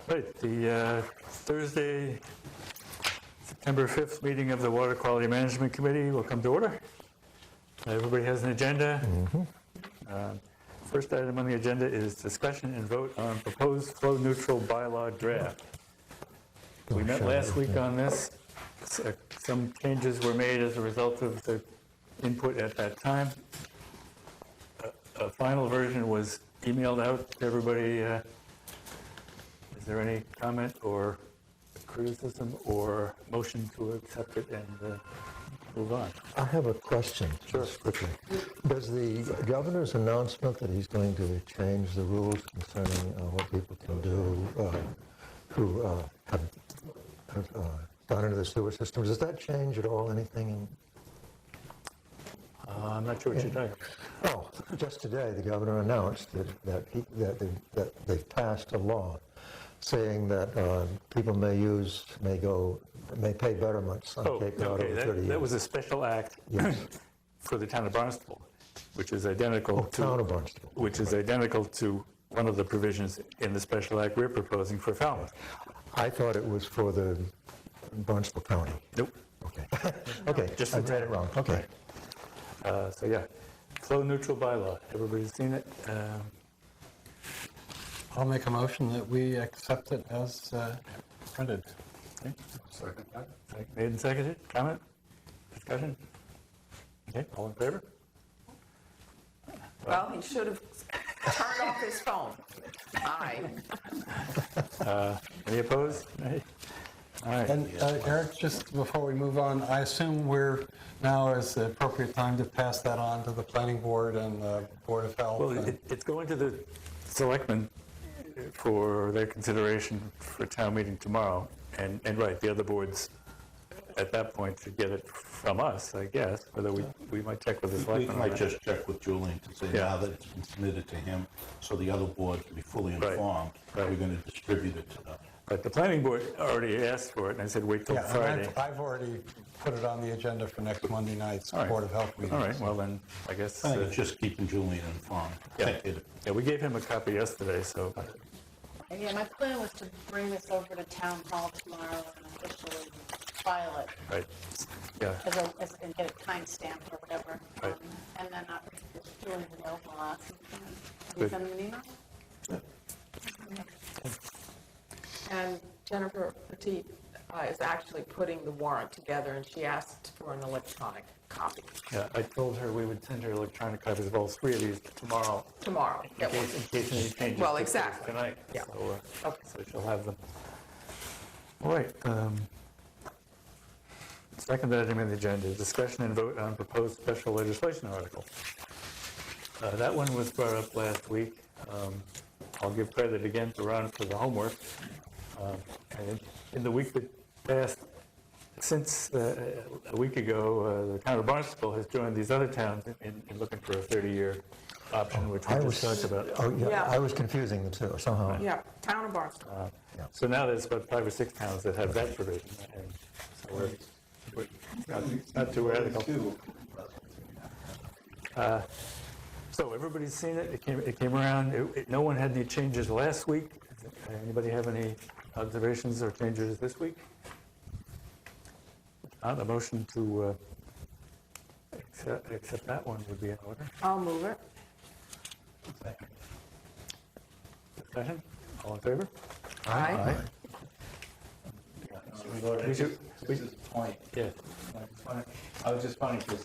Right, the Thursday, September 5th meeting of the Water Quality Management Committee will come to order. Everybody has an agenda. First item on the agenda is discussion and vote on proposed flow neutral bylaw draft. We met last week on this. Some changes were made as a result of the input at that time. A final version was emailed out to everybody. Is there any comment or criticism or motion to accept it and move on? I have a question. Sure. Just quickly. Does the governor's announcement that he's going to change the rules concerning what people can do who have gone into the sewer system, does that change at all anything? I'm not sure what you're talking about. Oh, just today the governor announced that they've passed a law saying that people may pay betterments on Cape Cod over 30 years. That was a special act Yes. for the town of Barnstable, which is identical Town of Barnstable. which is identical to one of the provisions in the special act we're proposing for Falmouth. I thought it was for the Barnstable County. Nope. Okay. Okay, Just I for read it wrong. Okay. So yeah, flow neutral bylaw. Everybody's seen it. I'll make a motion that we accept it as printed. Okay. Made and seconded. Comment? Discussion? Okay, all in favor? Well, he should have turned off his phone. Aye. Any opposed? Nay? All right. And Eric, just before we move on, I assume we're now is the appropriate time to pass that on to the planning board and the Board of Health. Well, and- it's going to the selectmen for their consideration for town meeting tomorrow. And right, the other boards at that point should get it from us, I guess, whether we might check with the We selectmen on might that. just check with Julian to say Yeah. now that it's been submitted to him, so the other boards can be fully Right. informed. Right. We're going to distribute it to them. But the planning board already asked for it, and I said, wait till Yeah, and Friday. I've already put it on the agenda for next Monday night's All right. Board of Health meeting. All right, well then, I guess, I think it's just keeping Julian informed. yeah, we gave him a copy yesterday, so, Yeah, my plan was to bring this over to town hall tomorrow and officially file it right, yeah, and get it timestamped or whatever. Right. And then Julian will ask. Can you Good. send him an email? And Jennifer Petit is actually putting the warrant together, and she asked for an electronic copy yeah. I told her we would send her electronic copies of all three of these tomorrow, tomorrow. in case any changes. Well, took place exactly. Tonight. Yeah. So, Okay. so she'll have them. All right. Second item on the agenda, discussion and vote on proposed special legislation article. That one was brought up last week. I'll give credit again to Ron for the homework. And in the week that passed, since a week ago, the town of Barnstable has joined these other towns in looking for a 30-year option, which we just talked about. Oh, yeah, Yeah. I was confusing the two somehow. Yeah, Town of Barnstable. So now there's about 5 or 6 towns that have that provision, and so we're not too radical. So everybody's seen it. It came around. No one had any changes last week. Anybody have any observations or changes this week? Not a motion to accept that one would be in order. I'll move it. Discussion? All in favor? Aye. We should, This is the point. yeah. I was just funny because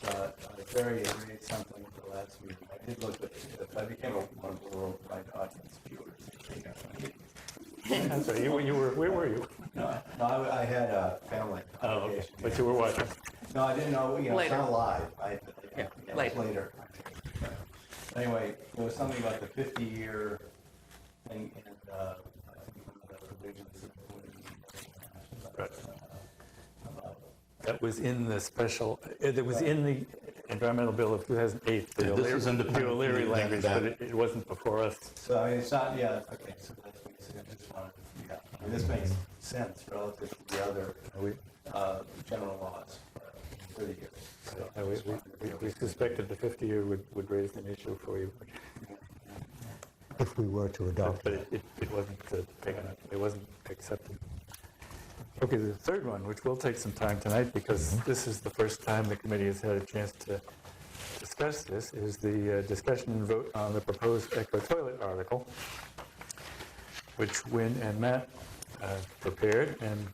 Barry had made something at the last meeting. I did look at it. I became one of the worldwide audience viewers. I'm sorry, where were you? No, I had a family. Oh, okay, obligation. but you were watching. No, I didn't know, it's Later. not live. Yeah, It was later. later. Anyway, there was something about the 50-year thing, and I think one of the provisions Right. That was in the special, it was in the Environmental Bill of 2008, the Yeah, this is independent the O'Leary from language, that. but it wasn't before us. So, I mean, it's not, yeah, okay, so that's what I just wanted, yeah. I mean, this makes sense relative to the other general laws for 30 years. So, We suspected the 50-year would raise an issue for you. if we were to adopt but it. it wasn't taken up, it wasn't accepted. Okay, the third one, which will take some time tonight, because this is the first time the committee has had a chance to discuss this, is the discussion and vote on the proposed eco toilet article, which Wynn and Matt prepared. And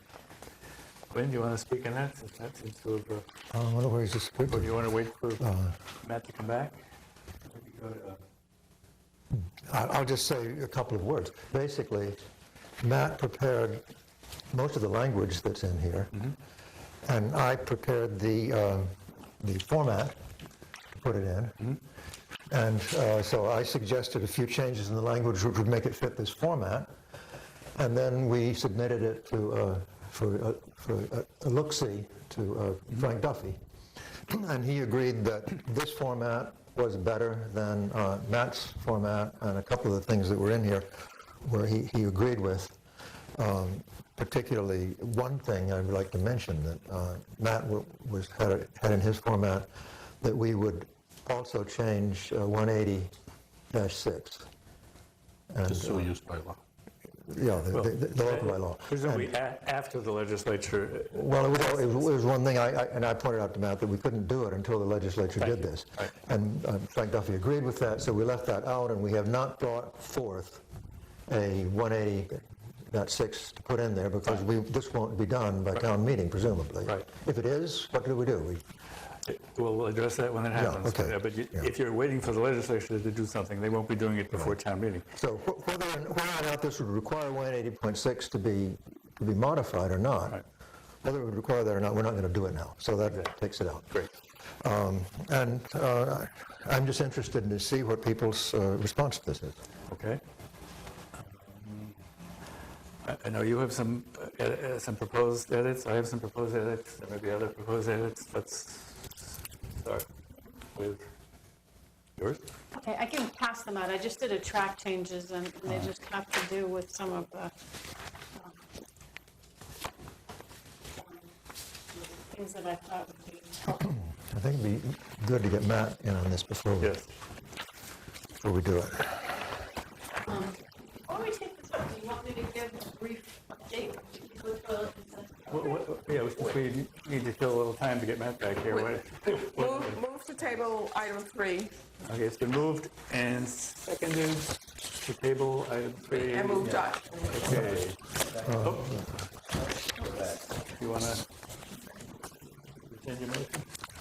Wynn, do you want to speak on that, since that seems to have, I wonder where is this good or do to? you want to wait for Matt to come back? I'll just say a couple of words. Basically, Matt prepared most of the language that's in here, and I prepared the format to put it in. And so I suggested a few changes in the language which would make it fit this format, and then we submitted it to for a look-see to Frank Duffy, and he agreed that this format was better than Matt's format, and a couple of the things that were in here where he agreed with. Particularly, one thing I'd like to mention that Matt had in his format, that we would also change 180-6. The sewer use bylaw. Yeah, the local bylaw. Presumably after the legislature. Well, it was one thing, and I pointed out to Matt that we couldn't do it until the legislature did this. Right. And Frank Duffy agreed with that, so we left that out, and we have not brought forth a 180.6 to put in there, because this won't be done by town meeting, presumably. Right. If it is, what do we do? We'll address that when it happens. okay. But if you're waiting for the legislature to do something, they won't be doing it before town meeting. So whether or not this would require 180.6 to be modified or not, Right. whether it would require that or not, we're not going to do it now. So that takes it out. Great. And I'm just interested to see what people's response to this is. Okay. I know you have some proposed edits. I have some proposed edits. There may be other proposed edits. Let's start with yours. Okay, I can pass them out. I just did a track changes, and they just have to do with some of the things that I thought would be helpful. I think it'd be good to get Matt in on this before we do it. Before we take this up, do you want me to give a brief update? We need to kill a little time to get Matt back here. Move to table item 3 Okay, it's been moved and seconded to table item 3. and moved on. Okay. You want to rescind your motion?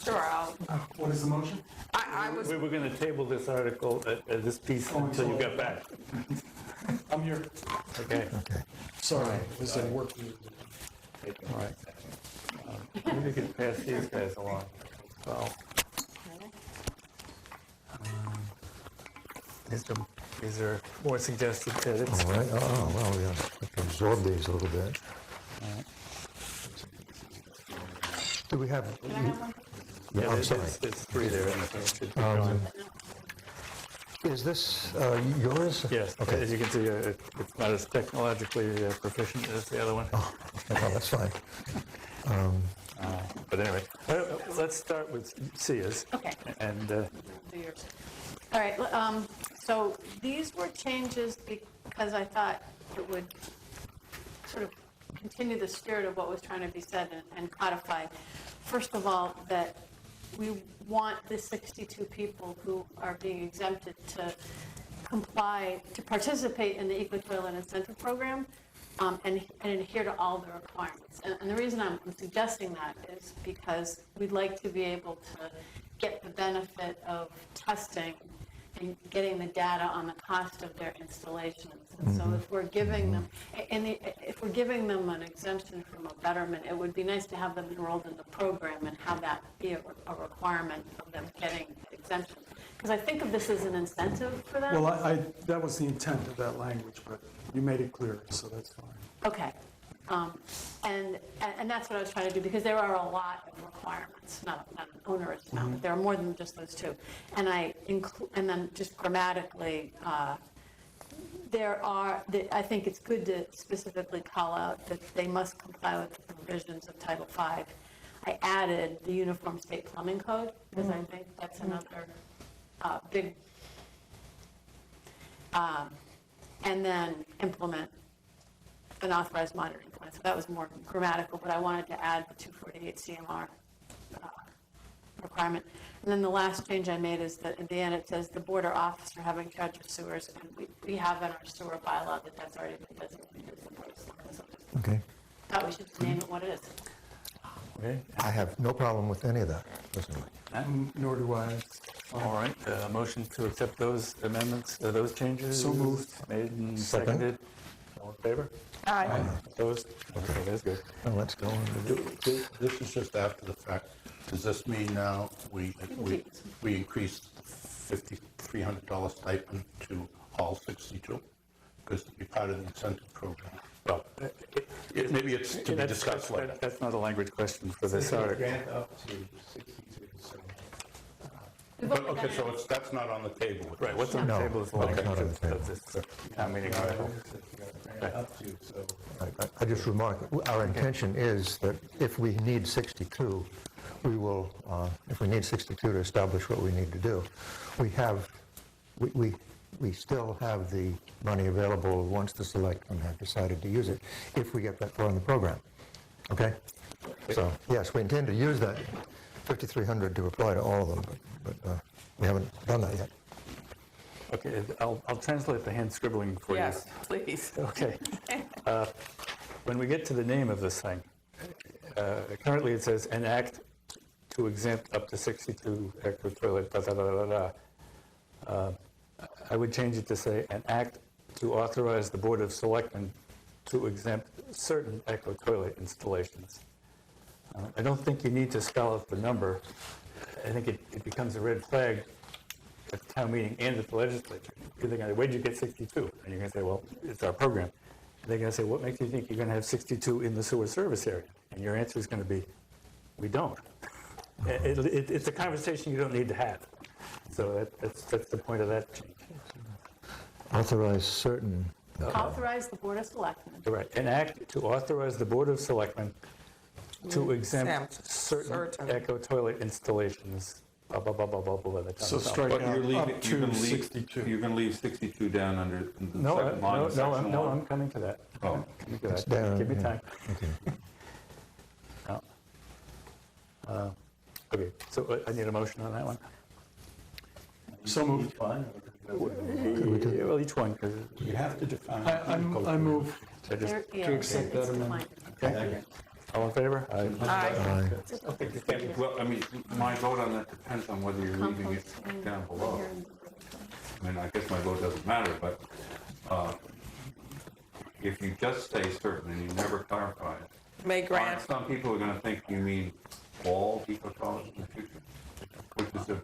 Sure, I'll, What is the motion? I was, We were going to table this article, this piece, until you got back. I'm here. Okay, Sorry, this didn't work. all right. Maybe you can pass these guys along. Well, these are more suggested edits. All right. Oh, well, we have to absorb these a little bit. Do we have? Can I have one? Yeah, I'm sorry. It's 3 there. And it should be going. Is this yours? Yes, Okay. as you can see, it's not as technologically proficient as the other one. Oh, that's fine. But anyway, let's start with Sia's. Okay. And Do yours. All right, so these were changes because I thought it would sort of continue the spirit of what was trying to be said and codify. First of all, that we want the 62 people who are being exempted to comply, to participate in the Eco-Toilet Incentive Program and adhere to all the requirements. And the reason I'm suggesting that is because we'd like to be able to get the benefit of testing and getting the data on the cost of their installations. And so if we're giving them, if we're giving them an exemption from a betterment, it would be nice to have them enrolled in the program and have that be a requirement of them getting exemption. Because I think of this as an incentive for them. Well, that was the intent of that language, but you made it clear, so that's fine. Okay. And that's what I was trying to do, because there are a lot of requirements, not an onerous amount, but there are more than just those two. And and then just grammatically, I think it's good to specifically call out that they must comply with the provisions of Title V. I added the Uniform State Plumbing Code, because I think that's another big and then implement an authorized monitoring plan. So that was more grammatical, but I wanted to add the 248 CMR requirement. And then the last change I made is that at the end it says the board or officer having charge of sewers, and we have in our sewer bylaw that that's already been designated as the board of selectmen. So just Okay. thought we should name it what it is. Okay, I have no problem with any of that, personally. Nor do I. all right, motion to accept those amendments, those changes? So moved. Made and Second. seconded. All in favor? Aye. Opposed? Okay, that's good. Now, let's go on to This is just after the fact. Does this mean now we increased $5,300 stipend to all 62? Because to be part of the incentive program. Well, Maybe it's to be discussed later. That's not a language question for this article. Grant up to 62, so. Okay, so that's not on the table. with Right, this. what's on the No, table is the no, it's language not on the table. of this town meeting article. Grant up to, so. I just remark, our intention is that if we need 62, we will, if we need 62 to establish what we need to do, we still have the money available once the selectmen have decided to use it, if we get that far in the program. Okay? So, yes, we intend to use that 5,300 to apply to all of them, but we haven't done that yet. Okay, I'll translate the hand scribbling for you. Yes, please. Okay. When we get to the name of this thing, currently it says an act to exempt up to 62 echo toilet, da, da, da, da, da. I would change it to say an act to authorize the Board of Selectmen to exempt certain echo toilet installations. I don't think you need to spell out the number. I think it becomes a red flag at the town meeting and at the legislature. They're going to say, where'd you get 62? And you're going to say, well, it's our program. And they're going to say, what makes you think you're going to have 62 in the sewer service area? And your answer is going to be, we don't. It's a conversation you don't need to have. So that's the point of that change. Authorize certain, Authorize the board of selectmen. Right, an act to authorize the Board of Selectmen to exempt Exempt certain certain. echo toilet installations, blah, blah, blah, blah, blah, blah, blah. So strike But out you're leaving, up you're to gonna leave, 62. you're gonna leave 62 down under the No, second line no, of section no, one? I'm coming to that. Oh. Coming to It's that. down, Give me yeah. time. okay. No. Okay, so I need a motion on that one. So moved. Well, each one, because You have to define. I move I just, There- yeah, to accept it's that amendment. defined. okay. All in favor? Aye. Aye. Aye. Well, I mean, my vote on that depends on whether you're leaving it down below. I mean, I guess my vote doesn't matter, but if you just say certain and you never clarify it, May grant, some people are gonna think you mean all eco-toilets in the future, which is a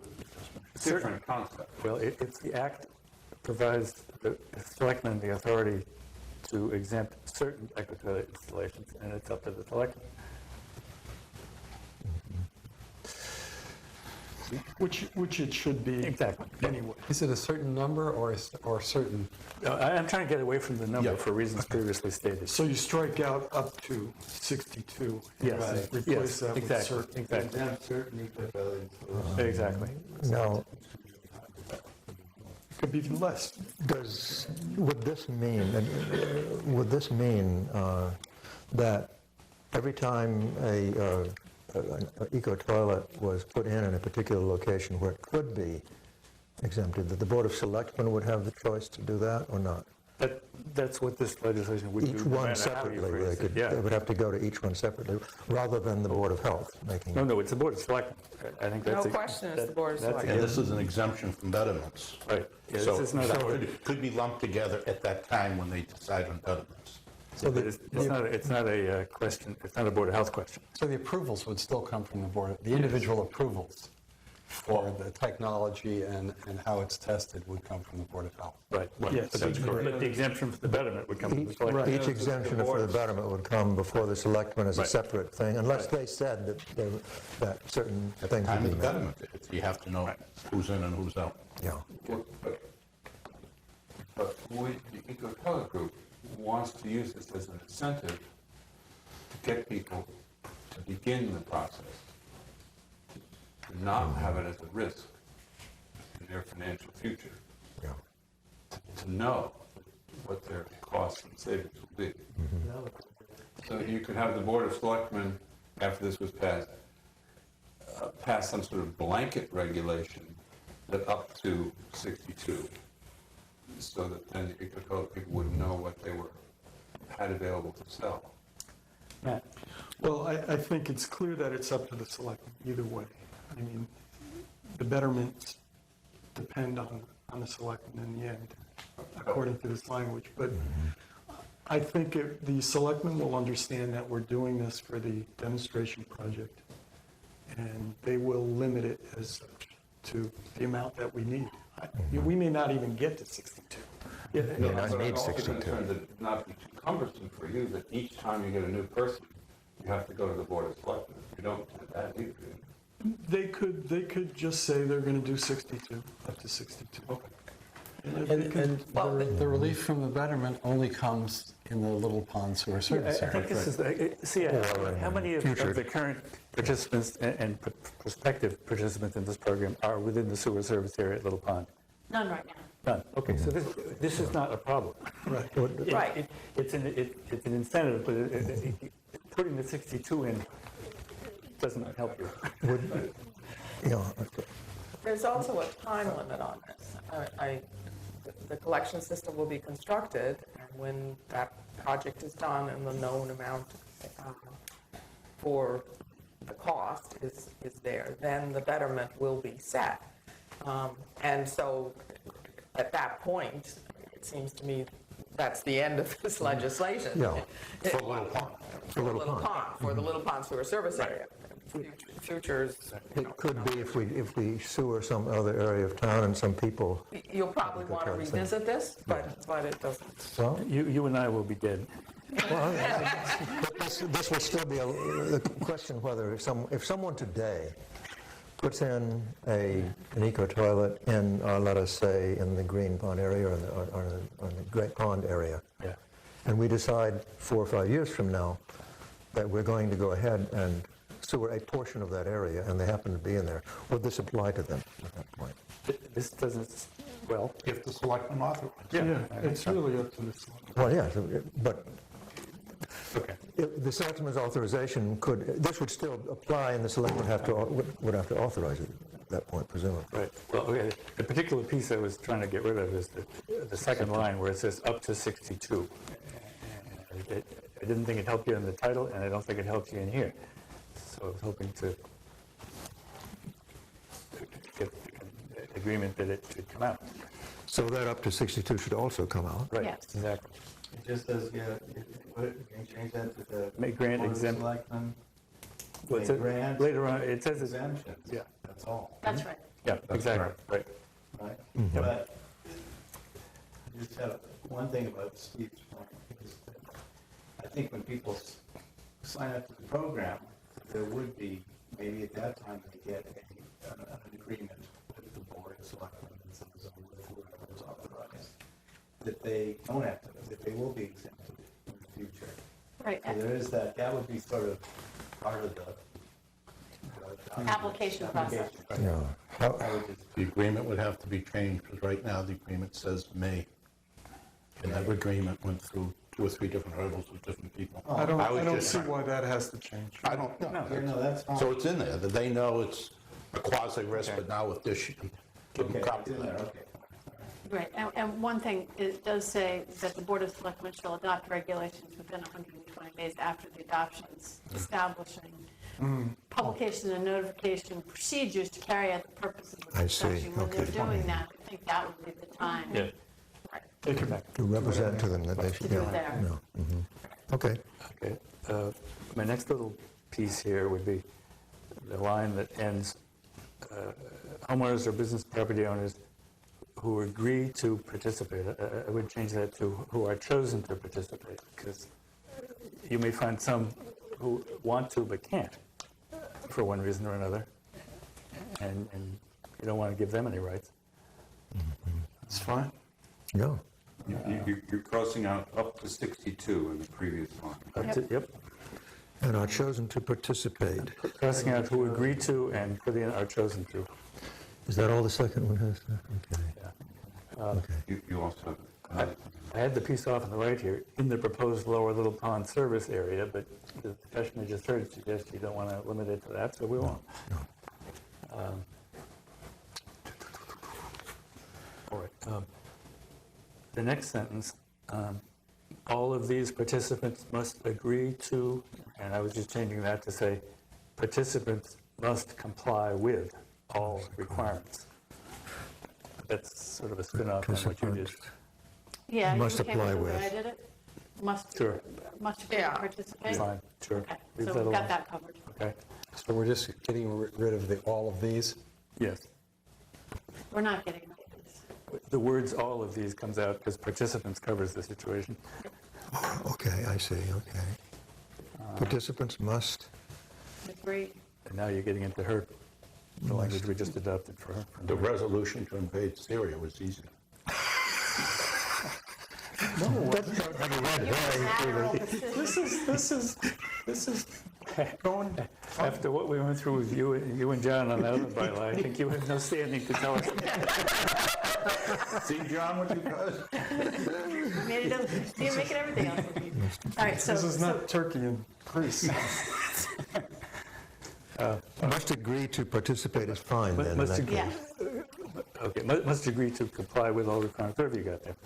different concept. Well, it's the act that provides the selectmen the authority to exempt certain eco toilet installations, and it's up to the selectmen. Which it should be Exactly. anyway. Is it a certain number or certain? I'm trying to get away from the number Yeah. for reasons previously stated. So you strike out up to 62. Yes, and Replace yes, that with exactly, certain. exactly, Exempt certain eco-toilet installations. exactly. Now, Could be even less. would this mean that every time an eco toilet was put in a particular location where it could be exempted, that the Board of Selectmen would have the choice to do that or not? That's what this legislation would do. Each no one matter how you separately, phrase it. they Yeah. would have to go to each one separately, rather than the Board of Health making. No, it's the Board of Selectmen. I think that's. No question, it's the Board of that's a Selectmen. Yeah, this is an exemption from betterments. Right. Yeah, So this is not, it could be lumped together at that time when they decide on betterments. it's not a question, it's not a Board of Health question. So the approvals would still come from the board, the individual approvals for the technology and how it's tested would come from the Board of Health. Right. Yes. But the exemption for the betterment would come from the selectmen. Each exemption for the betterment would come before the selectmen as a Right. separate thing, unless they said that certain things Time would of be the met. betterment, you have to know who's in and who's out. Yeah. But the eco-toilet group wants to use this as an incentive to get people to begin the process, to not have it as a risk in their financial future, Yeah. to know what their costs and savings will be. So you could have the Board of Selectmen, after this was passed, pass some sort of blanket regulation that up to 62, so that then people would know what they had available to sell. Matt? Well, I think it's clear that it's up to the selectmen either way. I mean, the betterments depend on the selectmen in the end, according to this language. But I think the selectmen will understand that we're doing this for the demonstration project, and they will limit it as such to the amount that we need. We may not even get to 62. Yeah, I But I'm need also 62. concerned that it not be too cumbersome for you, that each time you get a new person, you have to go to the Board of Selectmen. You don't do that either. do you? They could just say they're going to do 62, up to 62. Okay. And the relief from the betterment only comes in the Little Pond Sewer Service I area. think this is, see, how many of the current participants and prospective participants in this program are within the sewer service area at Little Pond? None right now. None. Okay, so this is not a problem. Right. Right. It's an incentive, but putting the 62 in doesn't help you. Yeah, There's also a time limit on this. The collection system will be constructed, and when that project is done and the known amount for the cost is there, then the betterment will be set. And so at that point, it seems to me that's the end of this legislation. Yeah. For Little Pond. For Little Pond, for the Little Pond Sewer Service area. Futures, it could be if we sewer some other area of town and some people, you'll probably want to revisit this, but it doesn't. well, You and I will be dead. but this would still be the question whether if someone today puts in an eco toilet in, let us say, in the Green Pond area or the Great Pond area, Yeah. and we decide 4 or 5 years from now that we're going to go ahead and sewer a portion of that area, and they happen to be in there, would this apply to them at that point? This doesn't, well, If the selectmen authorize. Yeah, it's really up to the selectmen. Well, yeah, but okay. the selectmen's authorization this would still apply, and the selectmen would have to authorize it at that point, presumably. Right. Well, okay. The particular piece I was trying to get rid of is the second line where it says up to 62. I didn't think it helped you in the title, and I don't think it helps you in here. So I was hoping to get agreement that it should come out. So that up to 62 should also come out. Right, Yes. exactly. It just says, yeah, you can change that to the. May grant Board of exempt- Selectmen, Well, it may says- grant Later on, it says, it's- exemptions. yeah, That's all, That's right. yeah, exactly, right. right? Yep. But I just have one thing about Steve's point, is that I think when people sign up to the program, there would be, maybe at that time, they get an agreement with the Board of Selectmen and some of with whoever is authorized, that they don't have to, that they will be exempted in the future. Right. So there is that would be sort of part of the Application process. Yeah. I would just, The agreement would have to be changed, because right now the agreement says may. And that agreement went through 2 or 3 different hurdles with different people. I don't was just see trying- why that has to change. I don't know. yeah, no, that's fine. So it's in there, that they know it's a quasi-risk, but now with this, you can give them Okay, a copy it's of in there, that. okay. Right, and one thing, it does say that the Board of Selectmen shall adopt regulations within 120 days after the adoptions, establishing publication and notification procedures to carry out the purposes of the I see, section. When they're okay. doing that, I think that would be the time. Yeah. To represent to them that they should, To do yeah. there. No. Okay. Okay. My next little piece here would be the line that ends, homeowners or business property owners who agree to participate. I would change that to who are chosen to participate, because you may find some who want to but can't for one reason or another, and you don't want to give them any rights. It's fine. Yeah. You're crossing out up to 62 in the previous line. Yep. And are chosen to participate. Crossing out who agree to and put in are chosen to. Is that all the second one has? Okay. Yeah. Okay. You also I had the piece off on the right here, in the proposed Lower Little Pond service area, but the discussion I just heard suggests you don't want to limit it to that, so we won't. All right. The next sentence, all of these participants must agree to, and I was just changing that to say, participants must comply with all requirements. That's sort of a spin-off on what you did. Yeah, you Must came apply with the way with. I did it? Must. Sure. Must Yeah. participate? Fine, sure. Okay, Leave so that we've got alone. that covered. Okay, So we're just getting rid of all of these? yes. We're not getting rid of this. The words "all of these" comes out because participants covers the situation. Okay, I see, okay. Participants must, Agree. And now you're getting into her, the language we just adopted for her. The resolution to invade Syria was easy. This is going, after what we went through with you and John on that other bylaw, I think you have no standing to tell us. See, John, what you guys? Made it, you're making everything else. All right, so. This is not Turkey and Greece. must agree to participate is fine then. in Must that agree. Yeah, Okay, must agree to comply with all requirements, whatever you got there.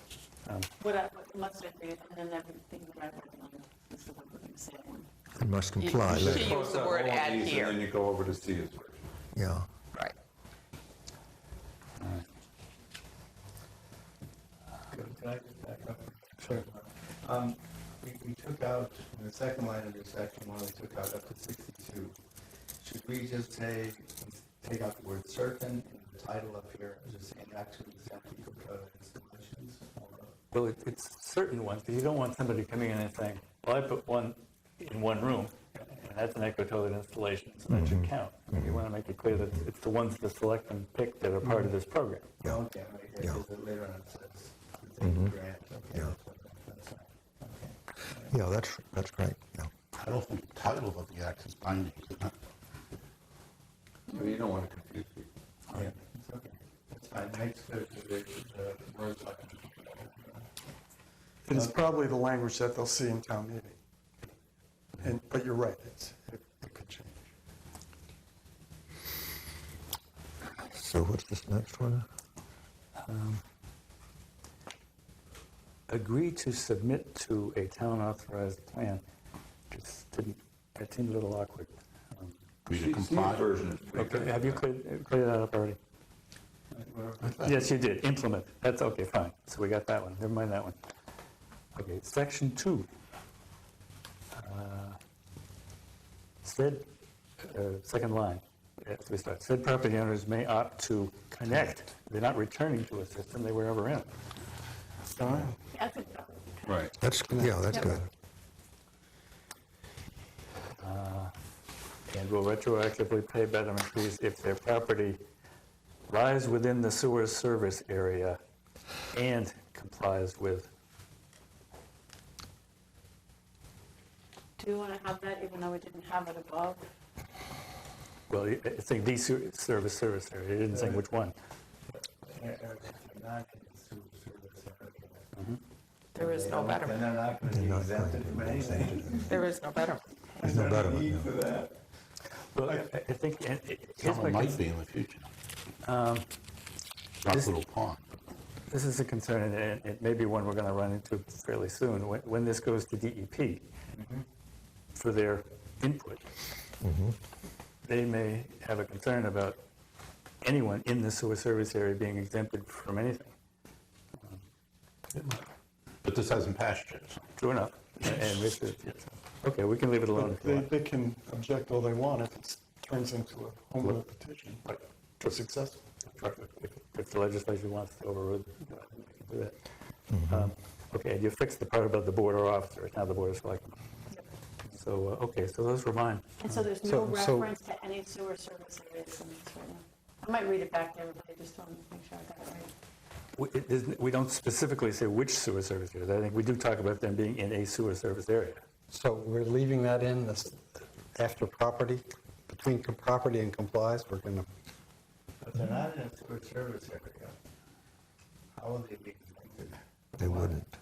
what must agree, and then everything that I wrote on is the one we're going to say. It must You comply, should later. use Cross the out word all of "add" these, here. And then you go over to Steve's version. yeah. Right. Can I just back up? Sure. We took out, in the second line of your section one, we took out up to 62. Should we just say, take out the word certain in the title up here, just saying actually exempt installations? Well, it's certain ones, because you don't want somebody coming in and saying, well, I put one in one room, and that's an eco-toilet installation, so that should count. I mean, you want to make it clear that it's the ones the selectmen pick that are part of this program. Yeah. Okay, right here, Yeah. because later on it says, it's a grant, okay, Yeah. that's fine, okay. Yeah, that's right, yeah. I don't think the title of the act is binding, is it not? So you don't want to confuse people. Yeah, it's okay, that's fine, makes the words like. It is probably the language that they'll see in town meeting. But you're right, it could change. So what's this next one? Agree to submit to a town authorized plan. It seemed a little awkward. Agree to Steve's comply. version is pretty Okay, good. have you cleared that up already? Yes, you did, implement. That's okay, fine. So we got that one, never mind that one. Okay, section 2. Second line, as we start, said property owners may opt to connect. They're not returning to a system they were ever in. Fine. Yeah, I think so. Right. That's good. And will retroactively pay betterment fees if their property lies within the sewer service area and complies with. Do you want to have that even though we didn't have it above? Well, it's saying the service area, it didn't say which one. There is no betterment. Then they're not going to be They're not exempted going from to be anything. There is no betterment. There's no betterment, Need no. for that. Well, I think, and here's my Someone might concern. be in the future. Not Little Pond. This is a concern, and it may be one we're going to run into fairly soon. When this goes to DEP for their input, they may have a concern about anyone in the sewer service area being exempted from anything. But this hasn't passed yet, so. True enough. And this is, yes. Okay, we can leave it alone if you want. They can object all they want if it turns into a home rule petition. For successful. If the legislature wants to overrule, they can do that. Okay, and you fixed the part about the board or officer, it's now the board of selectmen. So, okay, so those were mine. And so there's no So- reference to any sewer service areas in this right now. I might read it back to everybody, just to make sure I got it right. We don't specifically say which sewer service areas. I think we do talk about them being in a sewer service area. So we're leaving that in, this after property, between property and complies, we're going to, But they're not in a sewer service area. How will they be exempted? They wouldn't.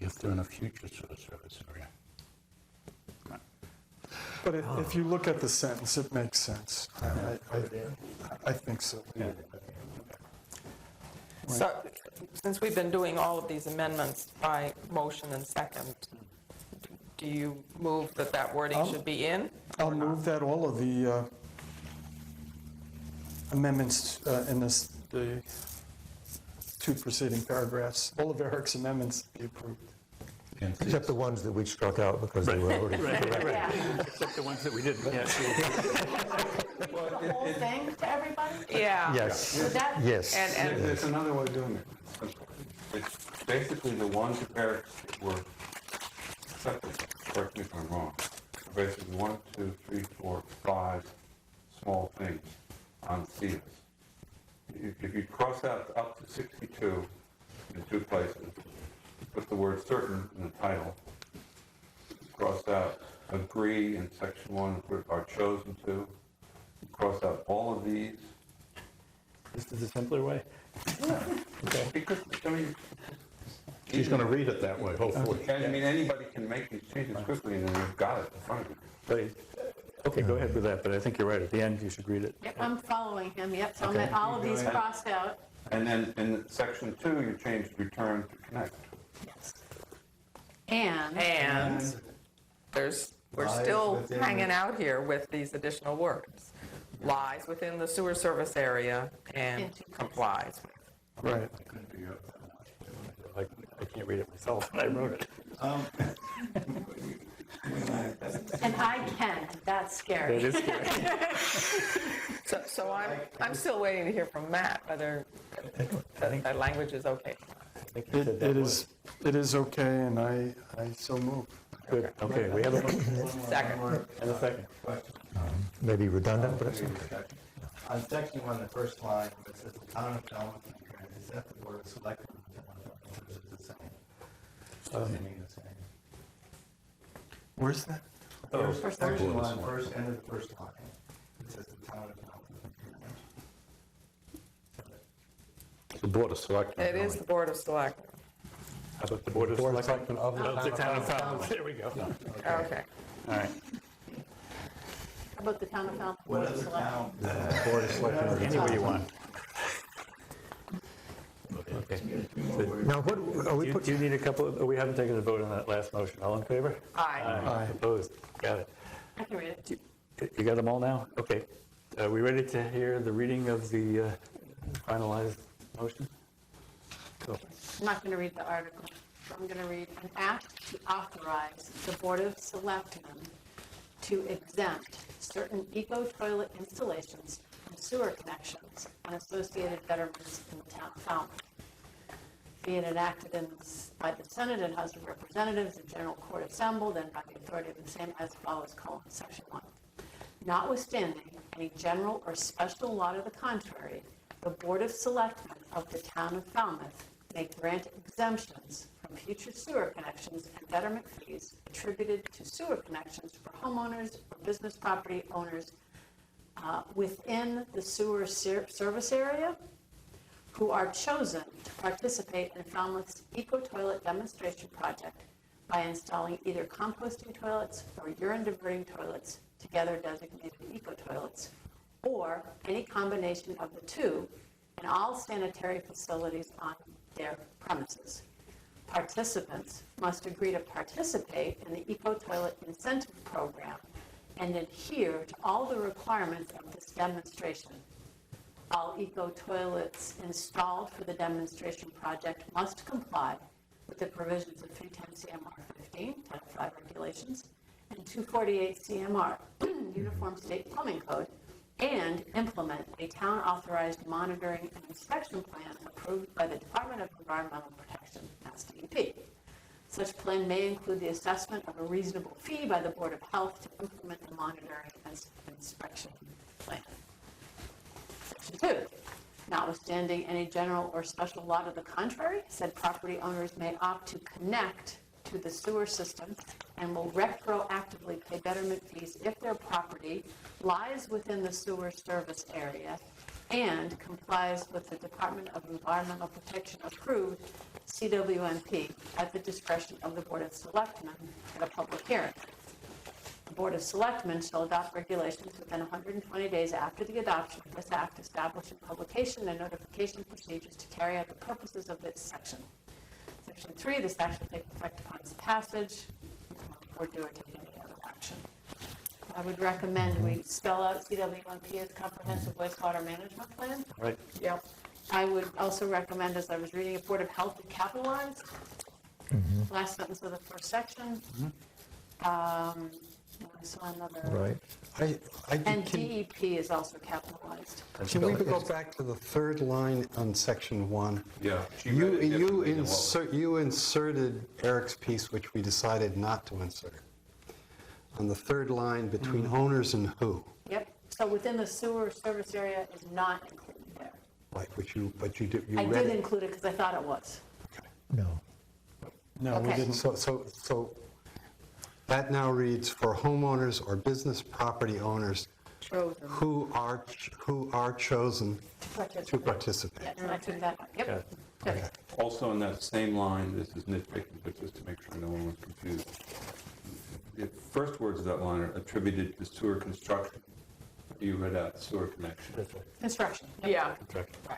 If they're in a future sewer service area. But if you look at the sentence, it makes sense. I think so. So, since we've been doing all of these amendments by motion and second, do you move that that wording should be in? I'll move that all of the amendments in the two preceding paragraphs, all of Eric's amendments be approved. Except the ones that we struck out because they were already correct. Yeah. Except the ones that we didn't. Yeah. The whole thing to everybody? Yeah. Yes, Would that- yes. And- There's another way of doing it. It's basically the ones that were accepted, correct me if I'm wrong, are basically 1, 2, 3, 4, 5 small things on C's. If you cross out up to 62 in 2 places, put the word certain in the title, cross out agree in section 1, put are chosen to, cross out all of these. This is a simpler way. Because, I mean, She's going to read it that way, hopefully. I mean, anybody can make these changes quickly, and then you've got it in front of you. But, okay, go ahead with that, but I think you're right. At the end, you should read it. Yep, I'm following him, yep, so Okay. all of these crossed out. And then in section 2, you change return to connect. Yes. And And we're Lies still within- hanging out here with these additional words. Lies within the sewer service area and Into- Right. complies. I can't read it myself, but I wrote it. and I can, that's scary. It is scary. So I'm still waiting to hear from Matt whether that language is okay. I think you said that was It is okay, and I so move. good. Okay, we have a motion Second. and a second. Question. Maybe redundant, but it's okay. On section 1, the first line, it says the town of Falmouth, is that the board of selectmen? Or is it the same? Meaning the same. Where's that? Section 1, first, end of the first line, it says the town of Falmouth. The Board of Selectmen. It is the Board of Selectmen. How about the Board of Board of Selectmen? Selectmen of the The town of Falmouth. There we go. Okay. All right. How about the town of Falmouth? What Board of is the Selectmen? town? Board of Selectmen. Any way you want. Okay. Now, what, are we Do you need a couple, we haven't taken a vote on that last motion. All in favor? Aye. Opposed? Got it. I can read it. You got them all now? Okay. Are we ready to hear the reading of the finalized motion? Go. I'm not going to read the article. I'm going to read an act to authorize the Board of Selectmen to exempt certain eco-toilet installations from sewer connections and associated betterments in the town of Falmouth. Be it enacted by the Senate and House of Representatives and General Court assembled and by the authority of the same as follows, Section 1. Notwithstanding any general or special law to the contrary, the Board of Selectmen of the town of Falmouth may grant exemptions from future sewer connections and betterment fees attributed to sewer connections for homeowners or business property owners within the sewer service area who are chosen to participate in Falmouth's eco-toilet demonstration project by installing either composting toilets or urine diverting toilets, together designated eco-toilets, or any combination of the two in all sanitary facilities on their premises. Participants must agree to participate in the eco-toilet incentive program and adhere to all the requirements of this demonstration. All eco-toilets installed for the demonstration project must comply with the provisions of 310 CMR 15, Title 5 regulations, and 248 CMR, Uniform State Plumbing Code, and implement a town-authorized monitoring and inspection plan approved by the Department of Environmental Protection, Mass DEP. Such plan may include the assessment of a reasonable fee by the Board of Health to implement the monitoring and inspection plan. Section 2, notwithstanding any general or special law to the contrary, said property owners may opt to connect to the sewer system and will retroactively pay betterment fees if their property lies within the sewer service area and complies with the Department of Environmental Protection approved CWNP at the discretion of the Board of Selectmen at a public hearing. The Board of Selectmen shall adopt regulations within 120 days after the adoption of this act, establishing publication and notification procedures to carry out the purposes of this section. Section 3, this act shall take effect upon its passage or do or take any other action. I would recommend we spell out CWNP as Comprehensive Wastewater Management Plan. Right. Yep. I would also recommend, as I was reading it, Board of Health be capitalized. Last sentence of the first section. I saw another. Right. And DEP is also capitalized. Can we go back to the third line on section 1? Yeah. she You, read it you differently than what you inserted Eric's piece, which we decided not to insert. On the third line, between owners and who, Yep. So within the sewer service area is not included there. like, but you did, you I read did it. include it because I thought it was. No. No, we Okay. didn't. So that now reads, for homeowners or business property owners Chosen. who are chosen to participate. Yes, and I took that, yep. Good. Also in that same line, this is nitpicking, but just to make sure no one was confused. The first words of that line are attributed to sewer construction. You read out sewer connection. That's right. Construction. Yep. Yeah. Correct. Right.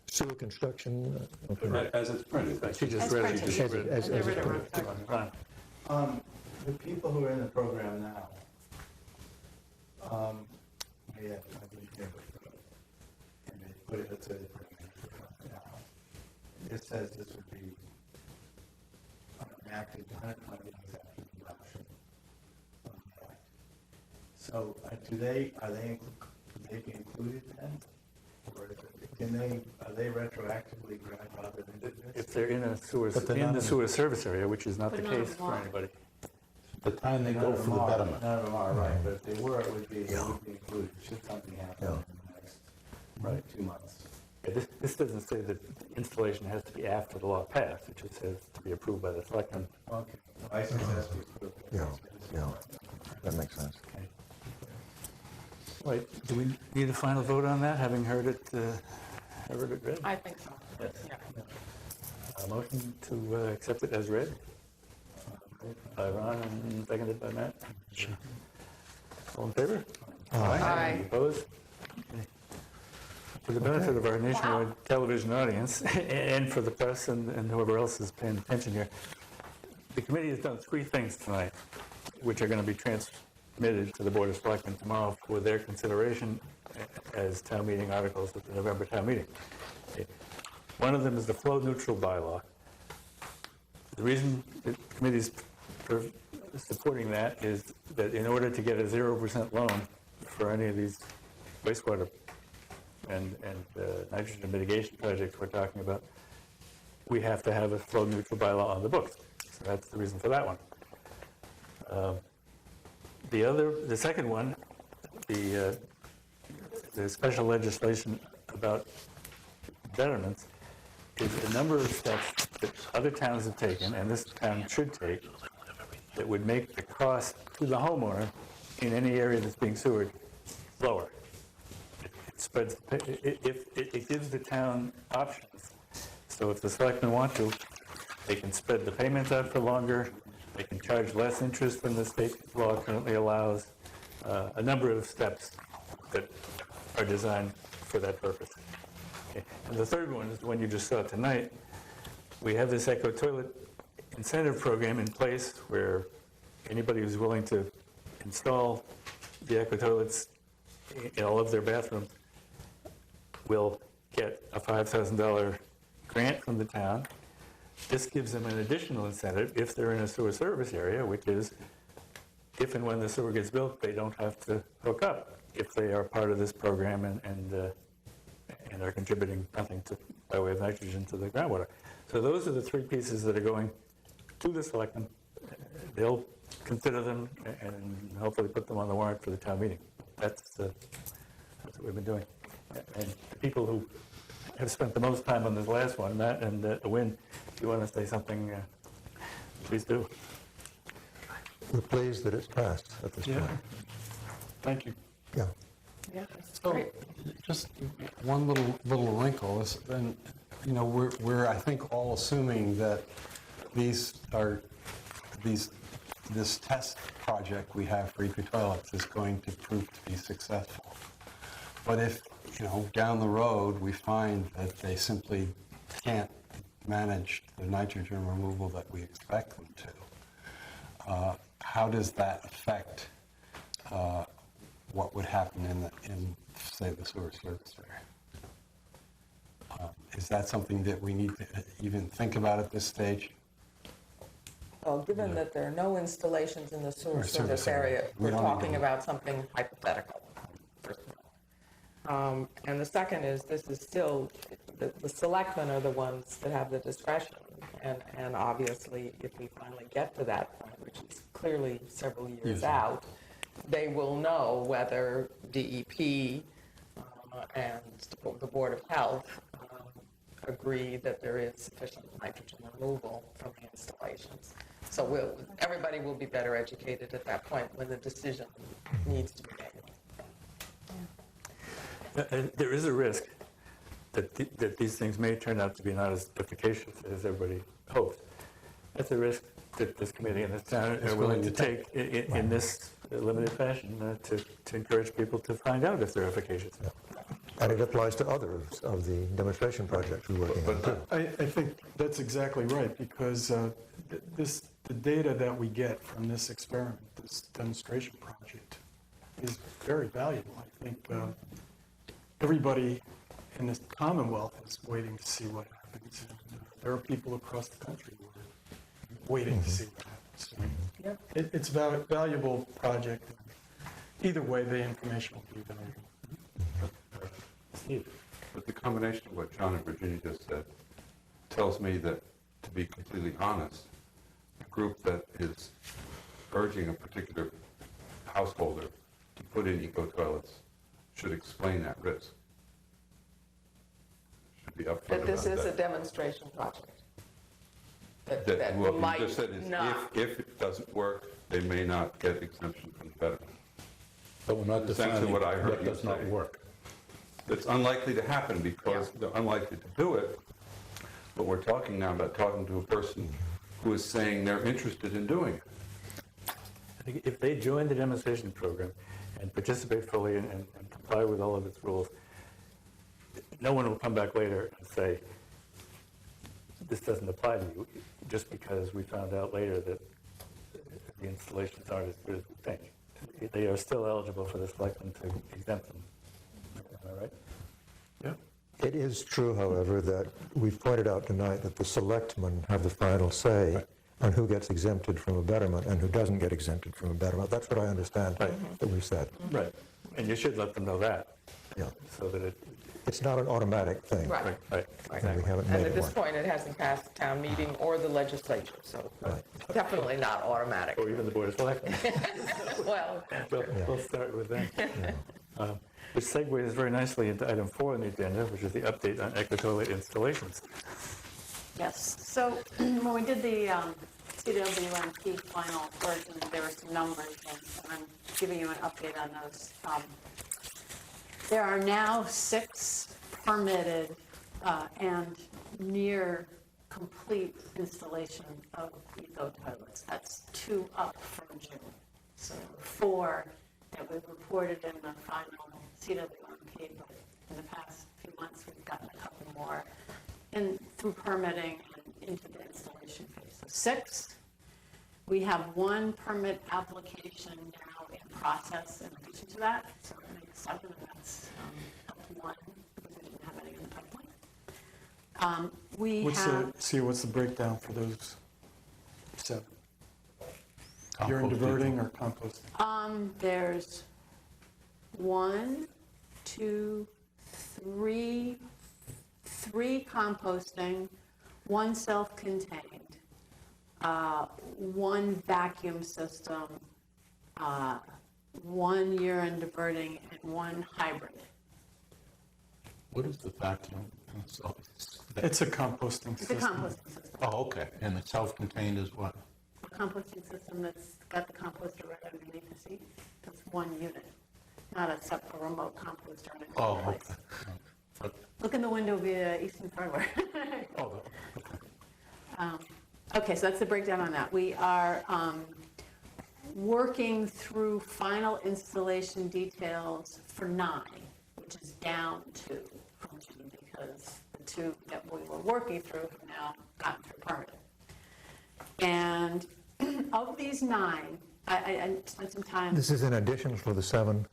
Sewer construction, okay. As it's printed. She just As read printed. it. She just read it. As- I read it wrong. Fine. The people who are in the program now, yeah, I didn't hear it, and they put it, let's say they put it in now. It says this would be enacted 120 days after the adoption of the act. So are they be included then? Or are they retroactively grandfathered into this? If they're in a sewer, But they're in not the in- sewer service area, which is not the But not case for law. anybody. The time they None go of for them the are, betterment. None of them are, right, but if they were, it would be included, should something happen in the next 2 months. Yeah, this doesn't say that installation has to be after the law passed. It just says to be approved by the selectmen. Okay, I suggest we approve it. Yeah, that makes sense. Right, do we need a final vote on that, having heard it read? I think so. Yes. Yeah. A motion to accept it as read? By Ron and seconded by Matt? Sure. All in favor? Aye. Any opposed? Okay. For the benefit of our nationwide television audience and for the press and whoever else is paying attention here, the committee has done 3 things tonight, which are going to be transmitted to the Board of Selectmen tomorrow for their consideration as town meeting articles at the November town meeting. Okay. One of them is the flow neutral bylaw. The reason the committee is supporting that is that in order to get a 0% loan for any of these wastewater and nitrogen mitigation projects we're talking about, we have to have a flow neutral bylaw on the books. So that's the reason for that one. The second one, the special legislation about betterments, is a number of steps that other towns have taken, and this town should take, that would make the cost to the homeowner in any area that's being sewered lower. It spreads, it gives the town options. So if the selectmen want to, they can spread the payments out for longer, they can charge less interest than the state law currently allows, a number of steps that are designed for that purpose. Okay. And the third one is the one you just saw tonight. We have this Eco Toilet incentive program in place where anybody who's willing to install the Eco Toilets in all of their bathrooms will get a $5,000 grant from the town. This gives them an additional incentive if they're in a sewer service area, which is if and when the sewer gets built, they don't have to hook up if they are part of this program and are contributing nothing by way of nitrogen to the groundwater. So those are the 3 pieces that are going to the selectmen. They'll consider them and hopefully put them on the warrant for the town meeting. That's what we've been doing. And the people who have spent the most time on this last one, Matt and Wynn, if you want to say something, please do. We're pleased that it's passed at this Yeah. point. Thank you. Yeah. Yeah, that's So, great. just one little wrinkle is, then, you know, we're I think all assuming that this test project we have for eco-toilets is going to prove to be successful. But if, you know, down the road we find that they simply can't manage the nitrogen removal that we expect them to, how does that affect what would happen in say, the sewer service area? Is that something that we need to even think about at this stage? Well, given that there are no installations in the sewer Or service service area. area, We we're don't talking even- about something hypothetical, first of all. And the second is, this is still, the selectmen are the ones that have the discretion. And obviously, if we finally get to that point, which is clearly several years out, they will know whether DEP and the Board of Health agree that there is sufficient nitrogen removal from the installations. So everybody will be better educated at that point when the decision needs to be made. There is a risk that these things may turn out to be not as efficacious as everybody hopes. That's a risk that this committee and this town are willing to take in this limited fashion to encourage people to find out if they're efficacious. And it applies to others of the demonstration projects we're working on, too. I think that's exactly right, because the data that we get from this experiment, this demonstration project, is very valuable. I think everybody in this Commonwealth is waiting to see what happens. And, there are people across the country who are waiting to see what happens. So it's a valuable project. Either way, the information will be valuable. Steve? But the combination of what John and Virginia just said tells me that, to be completely honest, a group that is urging a particular householder to put in eco-toilets should explain that risk. Should be upfront That this about is a that. demonstration project. That what you might just said is not. if it doesn't work, they may not get exemption from the betterment. But we're not Essentially defining what I heard what you does not say. work. It's unlikely to happen because they're unlikely to do it, but we're talking now about talking to a person who is saying they're interested in doing it. I think if they join the demonstration program and participate fully and comply with all of its rules, no one will come back later and say, this doesn't apply to you, just because we found out later that the installations aren't as good as we think. They are still eligible for the selectmen to exempt them. Am I right? Yeah. It is true, however, that we've pointed out tonight that the selectmen have the final say on who gets exempted from a betterment and who doesn't get exempted from a betterment. That's what I understand that we've said. Right. And you should let them know that, Yeah. so that It's not an automatic thing. Right. right. And we haven't And made at it this one. point, it hasn't passed town meeting or the legislature, so definitely not automatic. Or even the Board of Selectmen. Well, We'll start with that. Which segues very nicely into item 4 on the agenda, which is the update on eco-toilet installations. Yes, so when we did the CWMP final version, there were some numbers, and I'm giving you an update on those. There are now 6 permitted and near complete installation of eco-toilets. That's 2 up from June. So 4 that we've reported in the final CWMP, but in the past few months, we've gotten a couple more through permitting and into the installation phase. So 6. We have 1 permit application now in process in addition to that, so it makes 7, and that's up to 1 because we didn't have any in the pipeline. What's the breakdown for those 7? Urine diverting or composting? There's 1, 2, 3 composting, 1 self-contained, 1 vacuum system, 1 urine diverting, and 1 hybrid. What is the vacuum? It's a composting It's a system. composting system. Oh, okay. And the self-contained is what? A composting system that's got the composter right underneath the seat. That's 1 unit. not a remote composter in a Oh, different place. okay. But- Look in the window via Eastern Hardware. Oh, Okay, so that's the breakdown on that. We are working through final installation details for 9, which is down 2 from 2 because the 2 that we were working through have now gotten through permitting. And of these 9, I spent some time. This is in addition for the 7,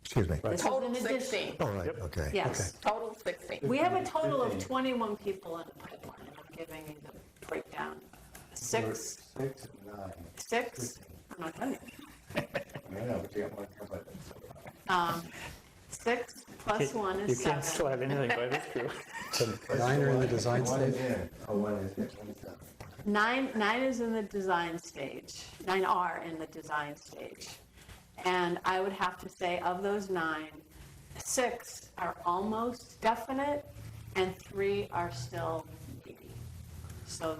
excuse me. This is Total in addition. 16. All right, okay. Yes. Total 16. We have a total of 21 people in the pipeline. I'm giving you the breakdown. 6, 6 and 9. 6, I'm not done yet. I know, but you got more to come about. 6 plus 1 You is can't 7. slide anything by this group. So 9 are in the design One is stage? in. Oh, one is in, 27. 9 is in the design stage. 9 are in the design stage. And I would have to say of those 9, 6 are almost definite and 3 are still maybe. So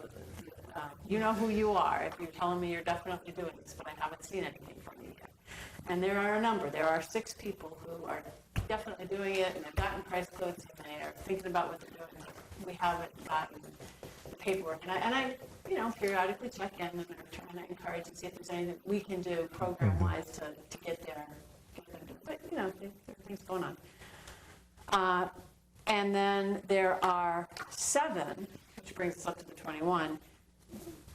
you know who you are if you're telling me you're definitely doing this, but I haven't seen anything from you yet. And there are a number. There are 6 people who are definitely doing it, and they've gotten price quotes, and they are thinking about what they're doing. We haven't gotten the paperwork. And I periodically check in and are trying to encourage and see if there's anything we can do program-wise to get there. But, everything's going on. And then there are 7, which brings us up to the 21,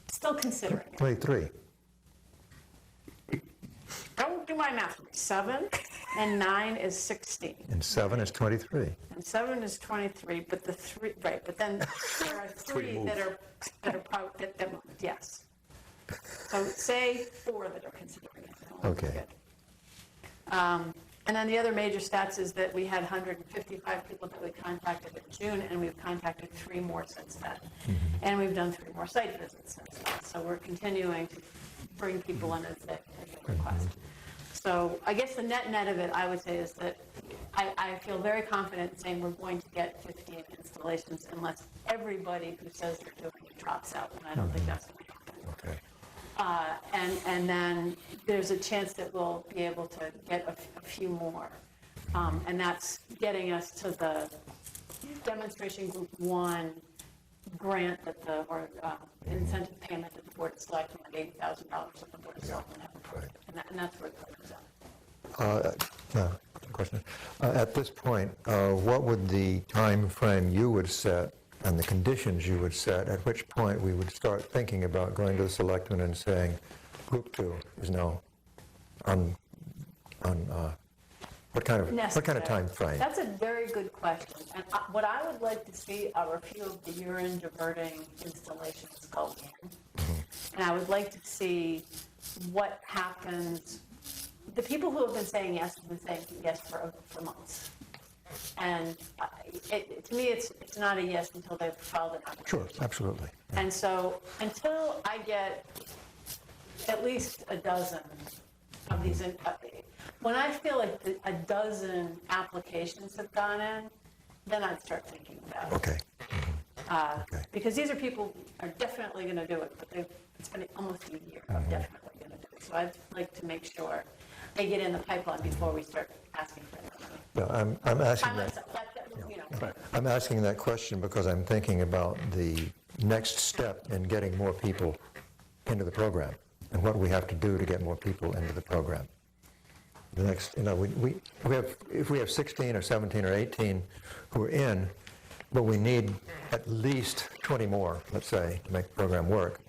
still considering it. 23. Don't do my math. 7 and 9 is 16. And 7 is 23. And 7 is 23, but the 3, right, but then there are 3 that are probably, that moved, yes. So say 4 that are considering it. Okay. Good. And then the other major stats is that we had 155 people that we contacted in June, and we've contacted 3 more since then. And we've done 3 more site visits since then. So we're continuing to bring people in as they request. So I guess the net of it, I would say, is that I feel very confident in saying we're going to get 15 installations unless everybody who says they're doing it drops out, and I don't think that's going to happen. Okay. And then there's a chance that we'll be able to get a few more. And that's getting us to the demonstration group 1 grant or incentive payment that the Board of Selectmen, $80,000 that the Board of Selectmen have approved. And that's where it comes out. Now, question. At this point, what would the time frame you would set and the conditions you would set, at which point we would start thinking about going to the selectmen and saying, Group 2 is now on what kind of time frame? That's a very good question. And what I would like to see are a few of the urine diverting installations go in. And I would like to see what happens. The people who have been saying yes have been saying yes for months. And to me, it's not a yes until they've filed an application. Sure, absolutely. And so until I get at least a dozen of these, when I feel like a dozen applications have gone in, then I'd start thinking about it. Okay. Because these are people who are definitely going to do it, but they've spent almost a year of definitely going to do it. So I'd like to make sure they get in the pipeline before we start asking for it. Well, I'm asking Time that. myself, I'm asking that question because I'm thinking about the next step in getting more people into the program and what we have to do to get more people into the program. The next, if we have 16 or 17 or 18 who are in, but we need at least 20 more, let's say, to make the program work.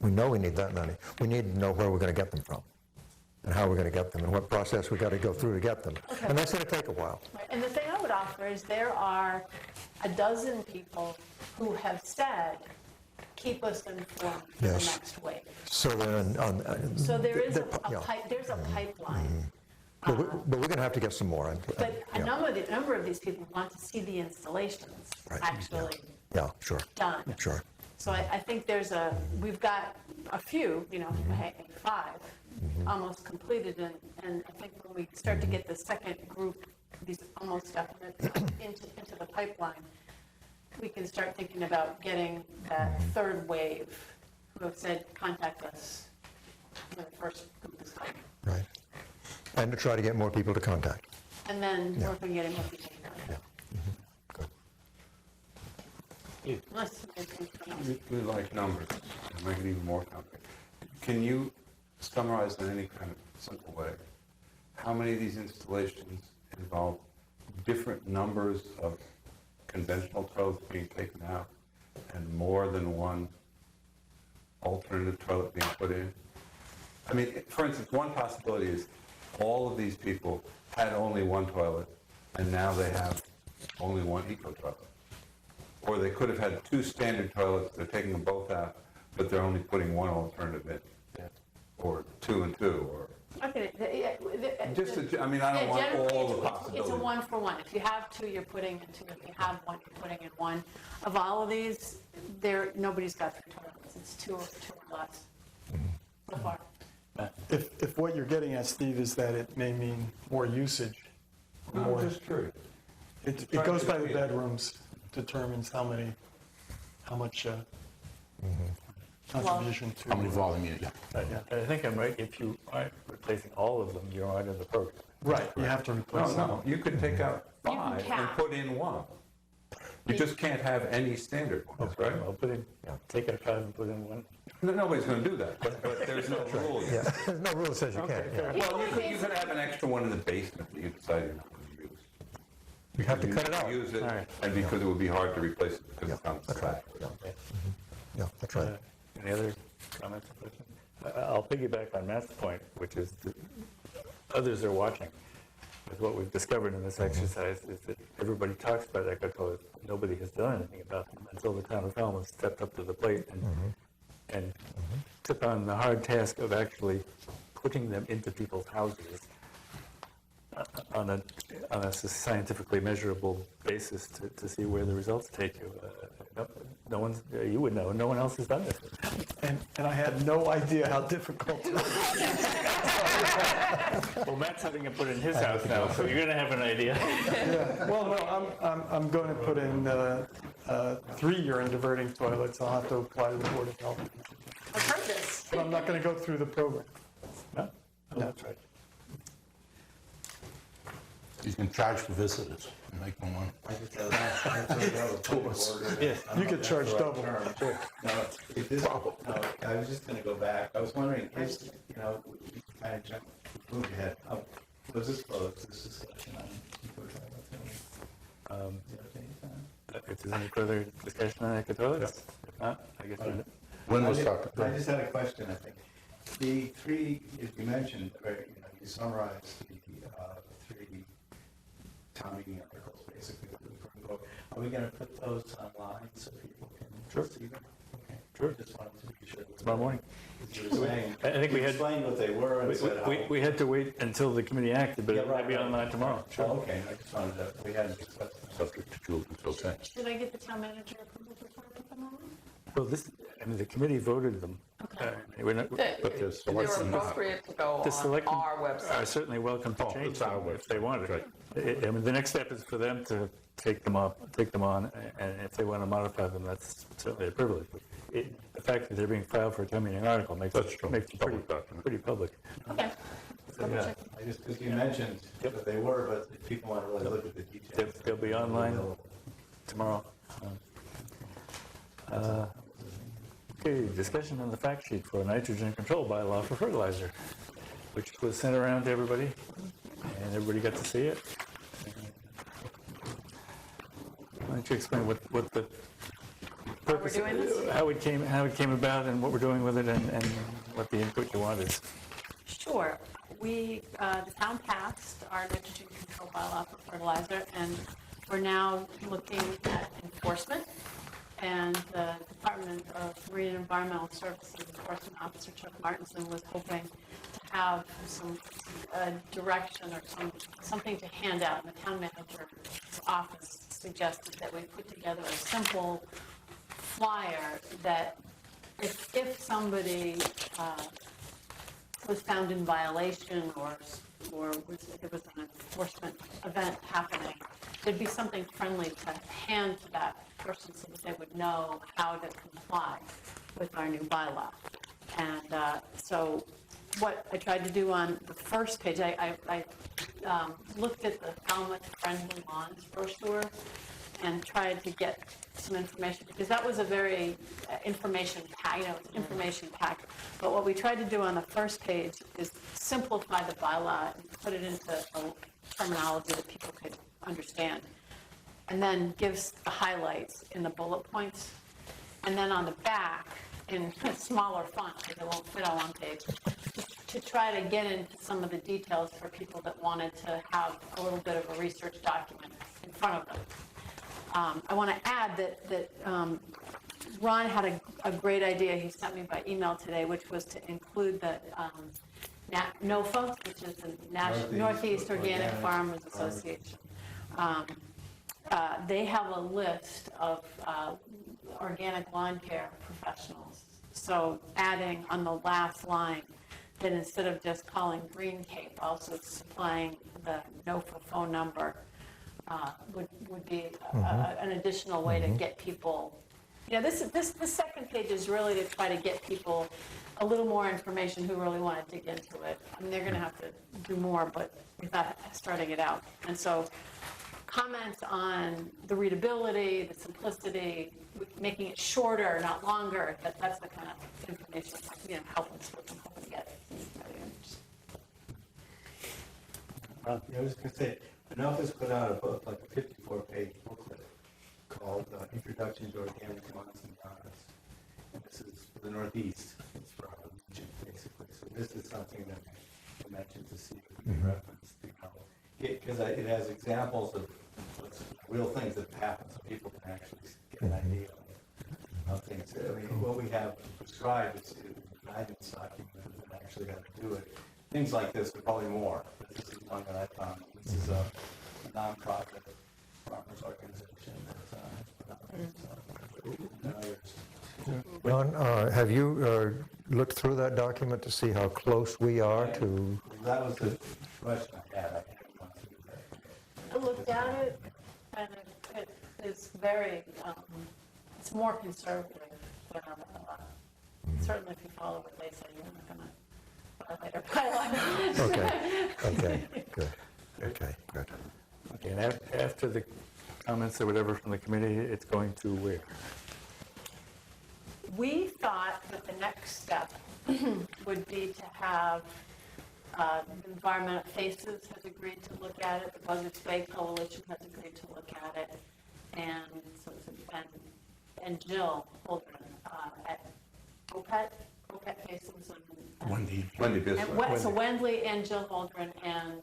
We know we need that many. We need to know where we're going to get them from and how we're going to get them and what process we've got to go through to get them. Okay. And that's going to take a while. Right. And the thing I would offer is there are a dozen people who have said, keep us informed for the Yes. next wave. So then So there is yeah. there's a pipeline. But we're going to have to get some more. But a Yeah. number of these people want to see the installations Right. actually Yeah, sure. done. Sure. So I think we've got a few, 5 almost completed, and I think when we start to get the second group, these almost definite into the pipeline, we can start thinking about getting that third wave who have said, contact us when the first group is coming. Right. And to try to get more people to contact. And then Yeah. work on getting more people to Good. Unless there's anything else. We like numbers, and make it even more complicated. Can you summarize in any kind of simple way, how many of these installations involve different numbers of conventional toilets being taken out and more than one alternative toilet being put in? I mean, for instance, one possibility is all of these people had only one toilet, and now they have only one eco toilet. Or they could have had two standard toilets, they're taking them both out, but they're only putting one alternative in. Or two and two, or Okay, just, I mean, I don't want generally, all the It's a possibilities. 1-for-1. If you have two, you're putting in two. If you have one, you're putting in one. Of all of these, nobody's got 3 toilets. It's two or less so far. If what you're getting at, Steve, is that it may mean more usage, No, more, I'm just curious. it goes by the bedrooms, determines how much contribution to. How many volume, yeah. I think I'm right, if you aren't replacing all of them, you're out of the program. Right, you have to replace them. No, you could take out You can 5 and cap. put in 1. You just can't have any standard ones, right? I'll put in, take out 5 and put in 1. No, nobody's going to do that, but there's no rule. Yeah, there's no rule that says you can't. Yeah. Well, you could have an extra one in the basement that you decide you're not going to use. You have to cut it You out. Use it, All right. and because it would be hard to replace it because it's on the side. Yeah, that's right. Any other comments or questions? I'll piggyback on Matt's point, which is that others are watching. Because what we've discovered in this exercise is that everybody talks about eco toilets, but nobody has done anything about them until the town of Falmouth stepped up to the plate and took on the hard task of actually putting them into people's houses on a scientifically measurable basis to see where the results take you. No one's, you would know, no one else has done this. And I had no idea how difficult it was. Well, Matt's having it put in his house now, so you're going to have an idea. Yeah. Well, no, I'm going to put in 3 urine diverting toilets. I'll have to apply to the Board of Health. I've heard this. But I'm not going to go through the program. No, that's right. You can charge for visitors and make them one. I just have Yes. You could charge double. No, if this, no, I was just gonna go back. I was wondering, is, we kind of moved ahead. Was this closed, this discussion on If there's any further discussion on eco toilets, if not, I guess we're When was I talking? just had a question, I think. The 3, as you mentioned, you summarized the 3 town meeting articles, basically. That we're going to go. Are we going to put those online so people can see them? Okay. Sure. Just wanted to be sure. tomorrow morning. You were saying, I think we you had- explained what they were and said how. We had to wait until the committee acted, but Yeah, it might right, be right. online tomorrow. Oh, okay, I just wanted to, we hadn't discussed that. Subject to Julie until 10. Did I get the town manager approval before I put them on? Well, the committee voted them. We're not- But there's They're selection. appropriate to go The on selectmen our are website. certainly welcome to Oh, change it's our them if website. they wanted. Right. I mean, the next step is for them to take them on, and if they want to modify them, that's certainly a privilege. But the fact that they're being filed for a town meeting article makes That's it true. makes it Public document. pretty public. Okay. So, yeah, I just, because you mentioned that they were, but if people want to really look at the details. they'll be online tomorrow. Okay, discussion on the fact sheet for a nitrogen control bylaw for fertilizer, which was sent around to everybody, and everybody got to see it. Why don't you explain what the purpose, doing this? how it came about, and what we're doing with it, and what the input you want is. Sure. The town passed our nitrogen control bylaw for fertilizer, and we're now looking at enforcement. And the Department of Marine and Environmental Services Enforcement Officer Chuck Martinson was hoping to have some direction or something to hand out. And the town manager's office suggested that we put together a simple flyer that if somebody was found in violation or there was an enforcement event happening, there'd be something friendly to hand to that person so that they would know how to comply with our new bylaw. And so what I tried to do on the first page, I looked at the Falmouth Friendly Lawns brochure and tried to get some information, because that was a very information pack, it's information packed. But what we tried to do on the first page is simplify the bylaw and put it into a terminology that people could understand. And then gives the highlights in the bullet points. And then on the back, in smaller font, because it won't fit on one page, to try to get into some of the details for people that wanted to have a little bit of a research document in front of them. I want to add that Ron had a great idea he sent me by email today, which was to include the NOFA, which is the Northeast Organic Farmers Association. They have a list of organic lawn care professionals. So adding on the last line that instead of just calling Green Cape, also supplying the NOFA phone number would be an additional way to get people. This second page is really to try to get people a little more information who really want to dig into it. I mean, they're going to have to do more, but without starting it out. And so comments on the readability, the simplicity, making it shorter, not longer, that's the kind of information, helping get. I was going to say, Enough has put out a book, like a 54-page booklet called Introduction to Organic Lawns and Gardens. And this is for the Northeast. It's for our region, basically. So this is something that I mentioned to see if we can reference, because it has examples of real things that happen, so people can actually get an idea of things. I mean, what we have prescribed is a guidance document that actually how to do it. Things like this, but probably more. This is one that I found. This is a nonprofit farmers organization Ron, have you looked through that document to see how close we are to? That was the question I had. I hadn't gone through that. I looked at it, and it is very, it's more conservative than certainly if you follow what they say, you're not going to violate our bylaw. Okay, good. Okay, good. Okay, and after the comments or whatever from the committee, it's going to where? We thought that the next step would be to have Environmental Faces has agreed to look at it, the Buzzards Bay Coalition has agreed to look at it, and Jill Holdren at OPET Faces Wendy and so Wendley and Jill Holdren and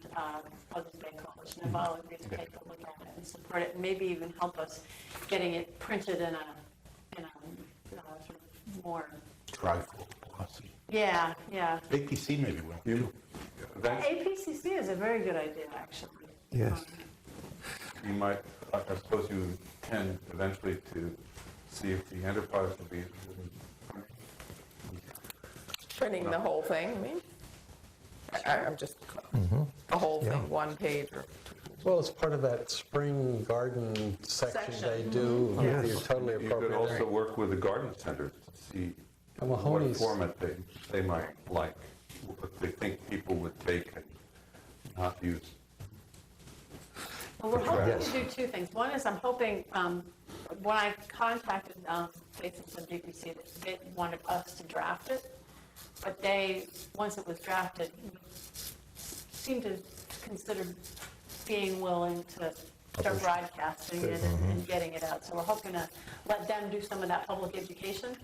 Buzzards Bay Coalition have all agreed to take a look at it and support it, and maybe even help us getting it printed in a sort of more Trifold glossy. Yeah. APC maybe will too. APCC is a very good idea, actually. Yes. You might, I suppose you tend eventually to see if the enterprise will be Printing the whole thing, I mean? I'm just, the whole thing, one page or Well, it's part of that spring garden section they do. Yes. You're totally You could appropriate. also work with the garden centers to see what Mahoney's- format they might like, what they think people would take and not use. Well, we're hoping Yes. to do two things. One is I'm hoping, when I contacted Faces and DPC, they wanted us to draft it, but they, once it was drafted, seemed to consider being willing to start broadcasting it and getting it out. So we're hoping to let them do some of that public education.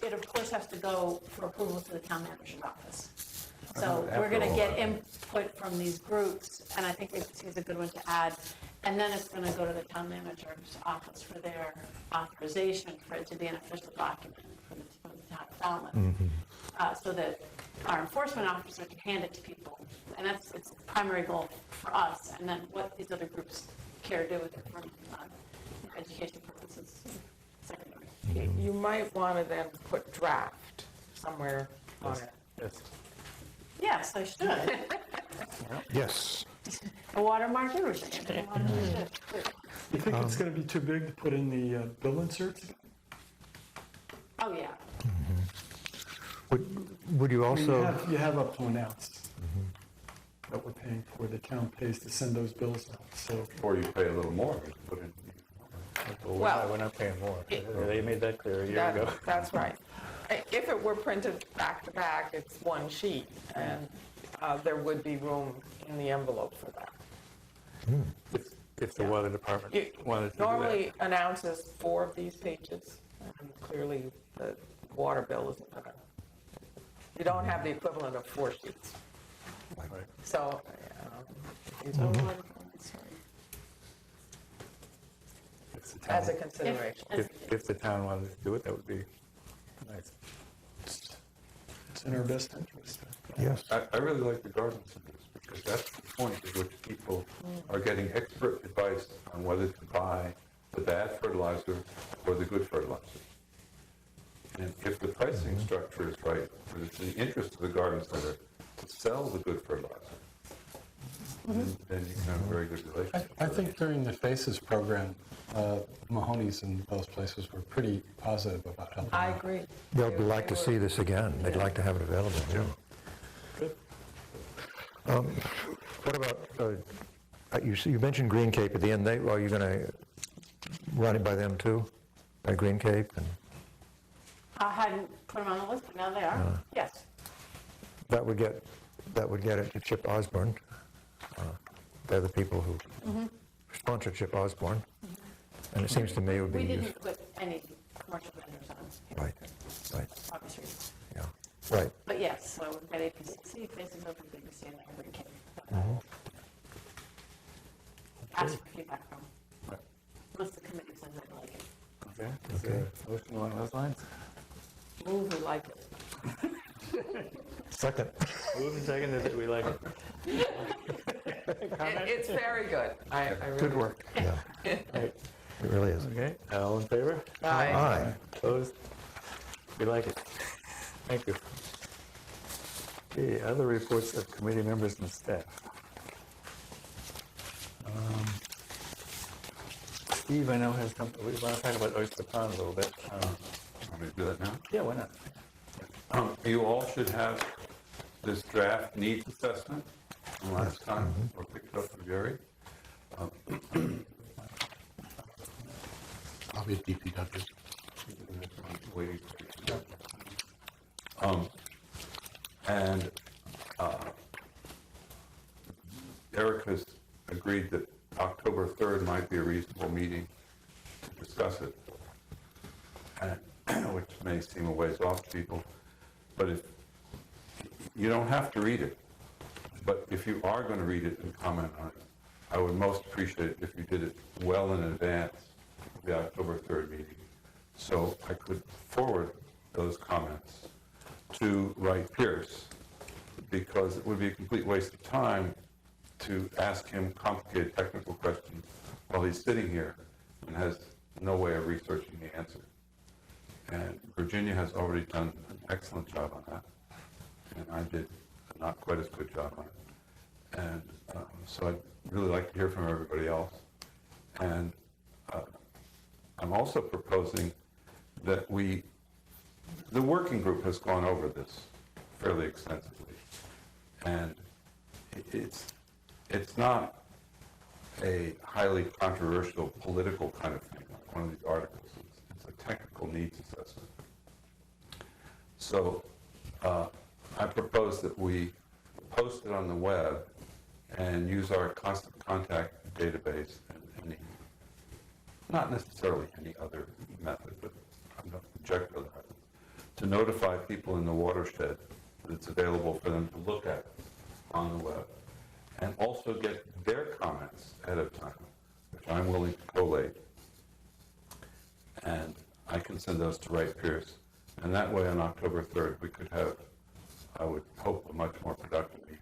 It, of course, has to go for approval to the town manager's office. So we're going to get input from these groups, and I think it's a good one to add. And then it's going to go to the town manager's office for their authorization for it to be an official document for the town of Falmouth. So that our enforcement officer can hand it to people. And it's the primary goal for us. And then what these other groups care to do with it for education purposes, secondary. You might want to then put draft somewhere on it. Yes. Yes, I should. Yes. A watermark everything. You think it's going to be too big to put in the bill inserts? Oh, yeah. Would you I mean, also, you have up to an ounce that we're paying for, the town pays to send those bills out, so. Or you pay a little more, you put in. Well, We're not paying more. They made that clear a year ago. That's right. If it were printed back to back, it's one sheet, and there would be room in the envelope for that. If the water department You- wanted to do that. Normally, an ounce is 4 of these pages, and clearly the water bill isn't going to, you don't have the equivalent of 4 sheets. Right. So, So what- sorry. If the town- as a consideration. If the town wanted to do it, that would be nice. It's in our best interest. yes, I really like the garden centers, because that's the point at which people are getting expert advice on whether to buy the bad fertilizer or the good fertilizer. And if the pricing structure is right, and it's in the interest of the garden center to sell the good fertilizer, then you can have a very good relationship. I think during the FACES program, Mahoney's and those places were pretty positive about helping. I out. agree. they'd like to see this again. They'd like to have it available, yeah. Good. What about, you mentioned Green Cape at the end. Are you going to run it by them too? By Green Cape? And I hadn't put them on the list, but now they are. Yes. that would get it to Chip Osborne. They're the people who sponsor Chip Osborne. And it seems to me it would be We useful. didn't put any commercial vendors on. Right, right, Obvious reasons. yeah, right. But yes, so we've got APCC, Faces Open, BBC, and Evergreen Cape. Ask for feedback from them. Unless the committee says they like it. Okay. Is there a motion along those lines? Move who like it. Second. Moved and seconded that we like it. It's very good. I really. Good work. Yeah, Right. it really is. Okay, all in favor? Aye. Aye. Opposed? We like it. Thank you. Okay, other reports of committee members and staff. Steve, I know has something, we want to talk about Oyster Pond a little bit. Want me to do that now? Yeah, why not? You all should have this draft needs assessment from last time, or picked it up from Jerry. Probably DPW. Waiting. And Eric has agreed that October 3rd might be a reasonable meeting to discuss it, and, which may seem a ways off to people, but if you don't have to read it, but if you are going to read it and comment on it, I would most appreciate it if you did it well in advance of the October 3rd meeting, so I could forward those comments to Wright Pierce, because it would be a complete waste of time to ask him complicated technical questions while he's sitting here and has no way of researching the answer. And Virginia has already done an excellent job on that, and I did not quite as good job on it. And so I'd really like to hear from everybody else. And I'm also proposing that the working group has gone over this fairly extensively, and it's not a highly controversial political kind of thing, like one of these articles. It's a technical needs assessment. So I propose that we post it on the web and use our constant contact database and not necessarily any other method, but I'm going to object to that, to notify people in the watershed that it's available for them to look at on the web, and also get their comments ahead of time, which I'm willing to collate. And I can send those to Wright Pierce. And that way on October 3rd, we could have, I would hope, a much more productive meeting.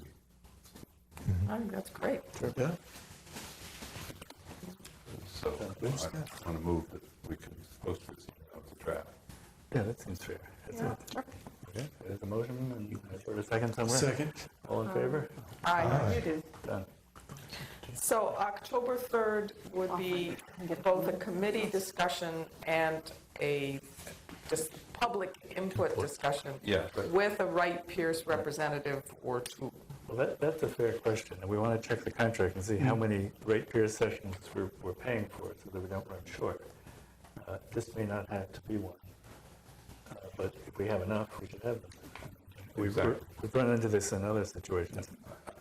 I think that's great. Yeah. So I want to move that we can post it as a draft. Yeah, that seems fair. That's it. Okay, there's a motion, and for a second somewhere. Second. All in favor? Aye, you do. Done. So October 3rd would be both a committee discussion and a just public input discussion Yeah, but- with a Wright Pierce representative or two. Well, that's a fair question, and we want to check the contract and see how many rate peer sessions we're paying for, so that we don't run short. This may not have to be one, but if we have enough, we should have them. Exactly. We've run into this in other situations.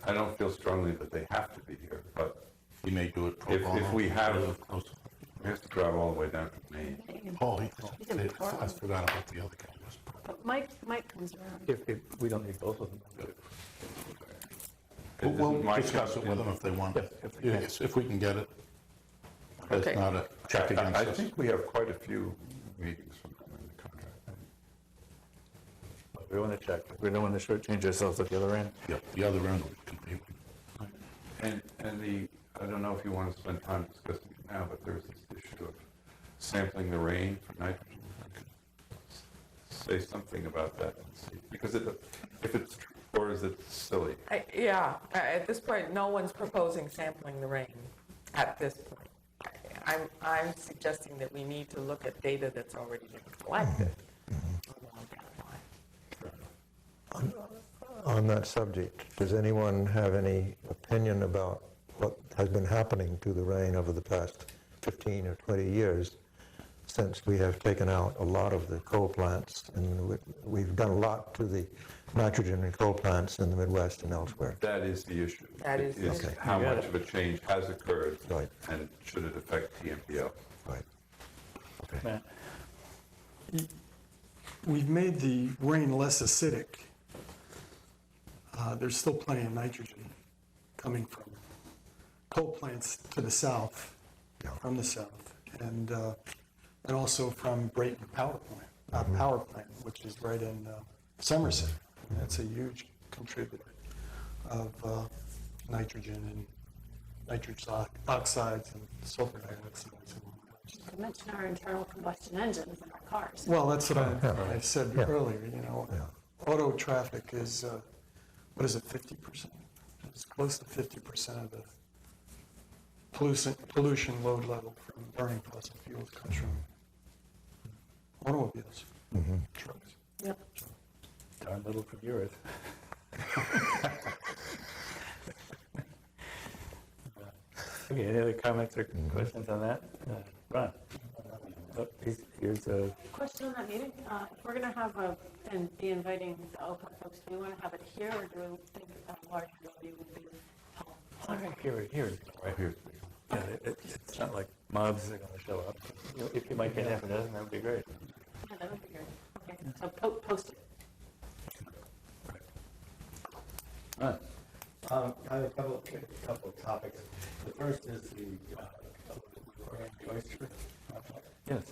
I don't feel strongly that they have to be here, but He may do it pro if bono. we have, Close. we have to drive all the way down to Maine. Oh, He's in I Portland. forgot about the other guy. But Mike comes around. If we don't need both of them. We'll Mike discuss it in- with them if they want. Yes, if they can. Yes, if we can get it. Okay. It's not a check against I us. think we have quite a few meetings from them in the contract. But we want to check. We don't want to shortchange ourselves at the other end. Yeah, the other end would compete. And I don't know if you want to spend time discussing it now, but there's this issue of sampling the rain for nitrogen. I could say something about that and see, because if it's true, or is it silly? Yeah, at this point, no one's proposing sampling the rain at this point. I'm suggesting that we need to look at data that's already been collected. On that subject, does anyone have any opinion about what has been happening to the rain over the past 15 or 20 years since we have taken out a lot of the coal plants, and we've done a lot to the nitrogen in coal plants in the Midwest and elsewhere? That is the issue. That is the issue. How You got much it. of a change has occurred, Right. and should it affect TMPL? Right. Matt? We've made the rain less acidic. There's still plenty of nitrogen coming from coal plants to the south, from the south, and also from Brayton Power Plant, which is right in Somerset. That's a huge contributor of nitrogen and nitrous oxides and sulfur dioxide. You mentioned our internal combustion engines in our cars. Well, that's what I said Yeah. earlier, auto traffic is, what is it, 50%? It's close to 50% of the pollution load level from burning fossil fuels comes from automobiles, trucks. Yep. Darn little from yours. Okay, any other comments or questions on that? Ron? Oh, here's a, Question on that meeting, if we're going to have and be inviting the OPA folks, do we want to have it here, or do we think a large venue would be helpful? all right, here, right here. Yeah, it's not like mobs are going to show up. If you might get half a dozen, that would be great. Yeah, that would be great. Okay, so post it. Ron? I have a couple of topics. The first is the Orient Oyster project. Yes.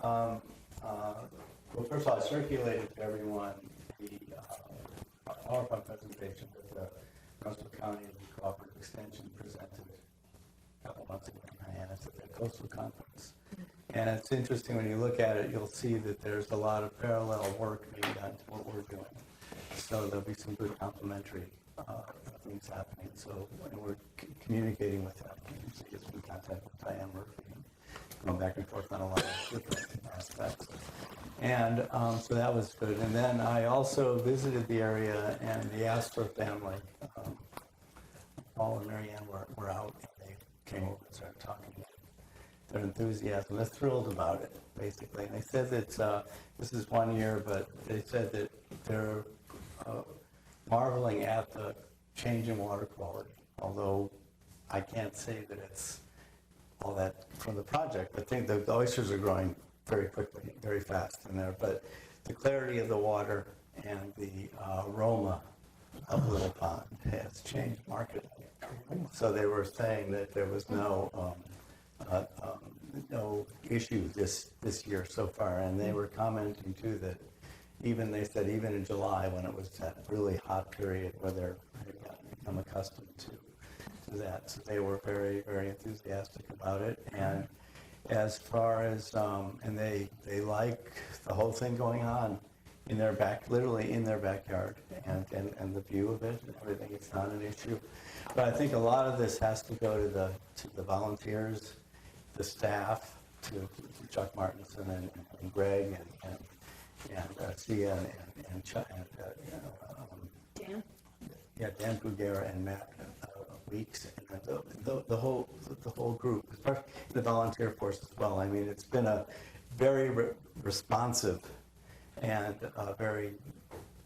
Well, first of all, I circulated to everyone the PowerPoint presentation that the Brunswick County Cooperative Extension presented a couple months ago in Hyannis at the Coastal Conference. And it's interesting, when you look at it, you'll see that there's a lot of parallel work being done to what we're doing. So there'll be some good complementary things happening. So when we're communicating with them, you see it's been contact with Diane Murphy, going back and forth on a lot of different aspects. And so that was good. And then I also visited the area, and the Astor family, Paul and Marianne were out, and they came over and started talking about their enthusiasm. They're thrilled about it, basically. And they said that this is 1 year, but they said that they're marveling at the change in water quality, although I can't say that it's all that from the project, but I think the oysters are growing very quickly, very fast in there. But the clarity of the water and the aroma of Little Pond has changed markedly. So they were saying that there was no issue this year so far, and they were commenting too that they said even in July, when it was that really hot period where they're become accustomed to that, so they were very, very enthusiastic about it. And as far as and they like the whole thing going on in their literally in their backyard, and the view of it and everything. It's not an issue, but I think a lot of this has to go to the volunteers, the staff, to Chuck Martinson and Greg and Sia and Chuck and Dan? yeah, Dan Bugera and Matt Weeks, and the whole group, especially the volunteer force as well. I mean, it's been a very responsive and a very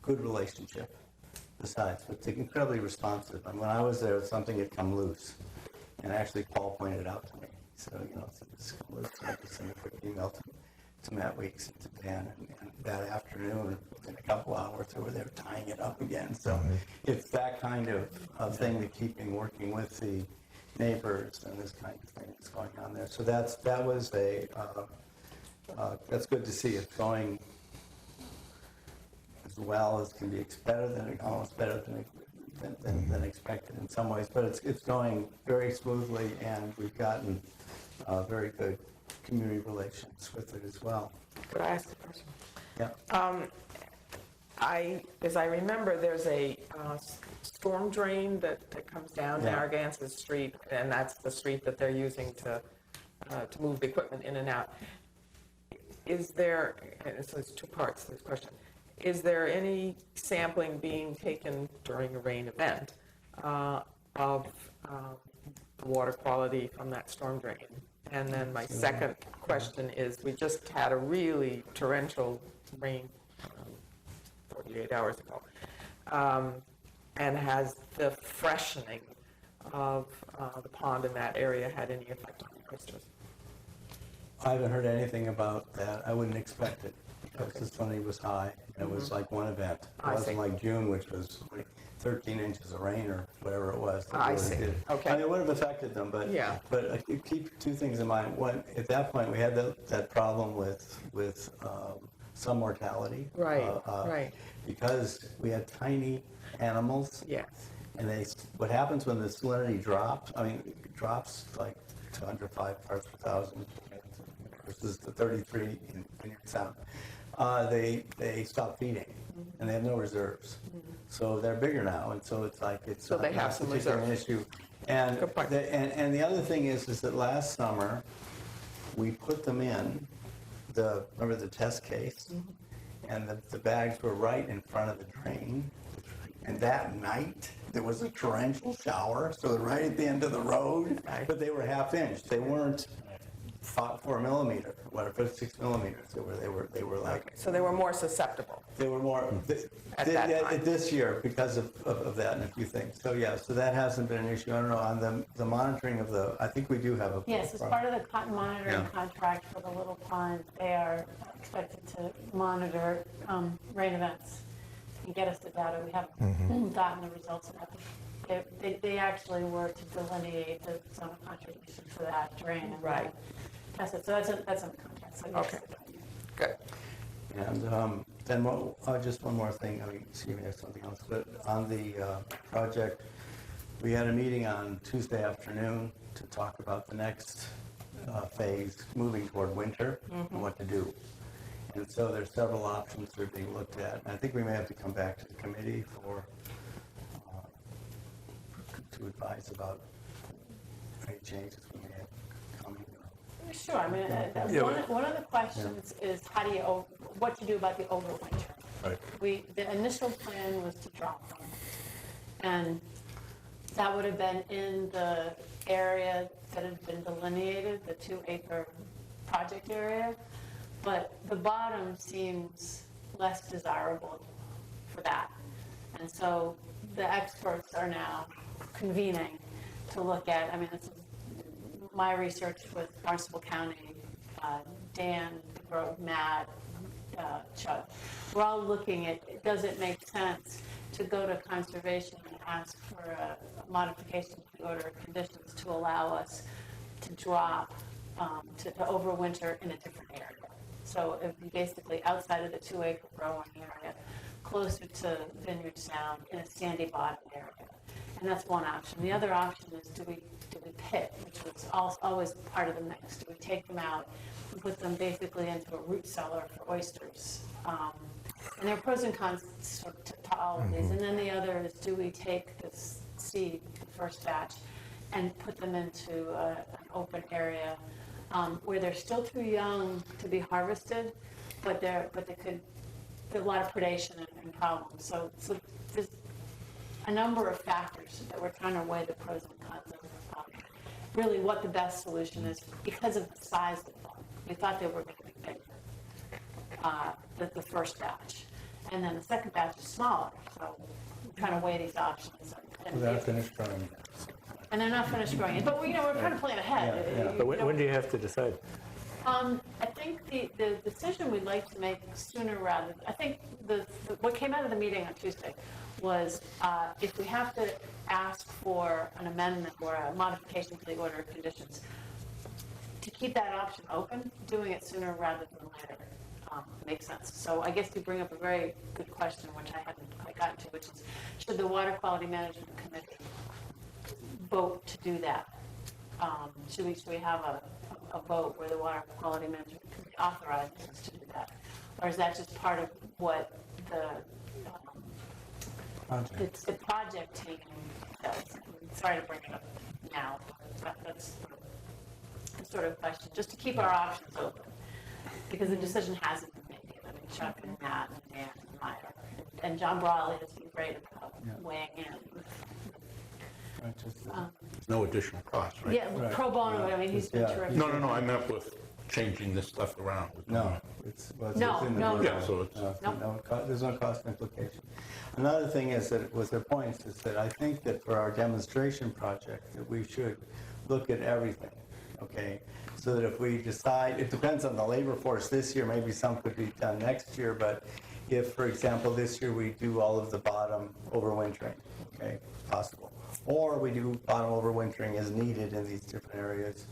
good relationship. Besides, it's incredibly responsive. And when I was there, something had come loose, and actually Paul pointed it out to me. So it's come loose. I just sent a quick email to Matt Weeks and to Dan, and that afternoon, within a couple hours, they were there tying it up again. So it's that kind of thing, working with the neighbors and this kind of thing that's going on there. So that's good to see. It's going as well as can be almost better than expected in some ways, but it's going very smoothly, and we've gotten very good community relations with it as well. Could I ask a question? Yeah. As I remember, there's a storm drain that comes down Yeah. Narragansett Street, and that's the street that they're using to move the equipment in and out. Is there, and so it's two parts to this question, is there any sampling being taken during a rain event of the water quality from that storm drain? And then my second question is, we just had a really torrential rain 48 hours ago. And has the freshening of the pond in that area had any effect on the oysters? I haven't heard anything about that. I wouldn't expect it, because the salinity was high, and it was like one event. It I wasn't see. like June, which was like 13 inches of rain or whatever it was. that I really see. did. Okay. I mean, it would have affected them, but Yeah. Keep two things in mind. One, at that point, we had that problem with some mortality. Right, right. Because we had tiny animals. Yes. And what happens when the salinity drops, it drops like to under 5 parts per thousand versus the 33 in Vineyard Sound, they stop feeding, and they have no reserves. So they're bigger now, and so it's So they have some particularly an reserves. issue. And Good point. and the other thing is that last summer, we put them in remember the test case, and the bags were right in front of the drain. And that night, there was a torrential shower, so they're right at the end of the road, but they were half-inch. They weren't 4 millimeter, whatever, 6 millimeters. They were like, So they were more susceptible. they were more, At that time. this year, because of that and a few things. So, yeah, so that hasn't been an issue. I don't know, on the monitoring of I think we do have a. Yes, as part of the monitoring Yeah. contract for the Little Pond, they are expected to monitor rain events and get us the data. We haven't gotten the results of that. They actually were to delineate the zone of contribution for that drain. And Right. test it. So that's in the contract. So yes. Okay. Good. And then just one more thing, excuse me, there's something else, but on the project, we had a meeting on Tuesday afternoon to talk about the next phase, moving toward winter, and what to do. And so there's several options that are being looked at, and I think we may have to come back to the committee to advise about any changes we may have coming. Sure. I mean, Yeah, one of the questions is what to do about the overwinter. Right. The initial plan was to drop them, and that would have been in the area that had been delineated, the 2-acre project area, but the bottom seems less desirable for that. And so the experts are now convening to look at, this is my research with Barnstable County, Dan, Matt, Chuck. We're all looking at, does it make sense to go to conservation and ask for a modification to the order of conditions to allow us to drop, to overwinter in a different area? So it would be basically outside of the 2-acre growing area, closer to Vineyard Sound in a sandy bottom area. And that's one option. The other option is do we pit, which was always part of the mix. Do we take them out and put them basically into a root cellar for oysters? And there are pros and cons to all of these. And then the other is, do we take this seed, the first batch, and put them into an open area where they're still too young to be harvested, but they could, there's a lot of predation and problems. So there's a number of factors that we're trying to weigh the pros and cons of really what the best solution is because of the size of the farm. We thought they were going to be bigger, the first batch. And then the second batch is smaller, so we're trying to weigh these options. Without finished growing yet. And they're not finished growing it, but we're trying to plan ahead. Yeah, yeah. But when do you have to decide? I think the decision we'd like to make sooner rather, I think what came out of the meeting on Tuesday was if we have to ask for an amendment or a modification to the order of conditions, to keep that option open, doing it sooner rather than later makes sense. So I guess you bring up a very good question, which I hadn't quite gotten to, which is, should the Water Quality Management Committee vote to do that? Should we have a vote where the Water Quality Management Committee authorizes us to do that? Or is that just part of what it's the project team does? Sorry to bring it up now, but that's the sort of question, just to keep our options open. Because the decision hasn't been made yet. I mean, Chuck and Matt and Dan and Meyer and John Brawley has been great about weighing in. No additional cost, right? Yeah, pro bono, I mean, he's been terrific. No, I meant with changing this stuff around. No, it's within No, the no. budget. Yeah, so it's- There's no cost implication. Another thing is that, with their points, is that I think that for our demonstration project, that we should look at everything, okay? So that if we decide, it depends on the labor force this year, maybe some could be done next year, but if, for example, this year we do all of the bottom overwintering, okay, possible. Or we do bottom overwintering as needed in these different areas,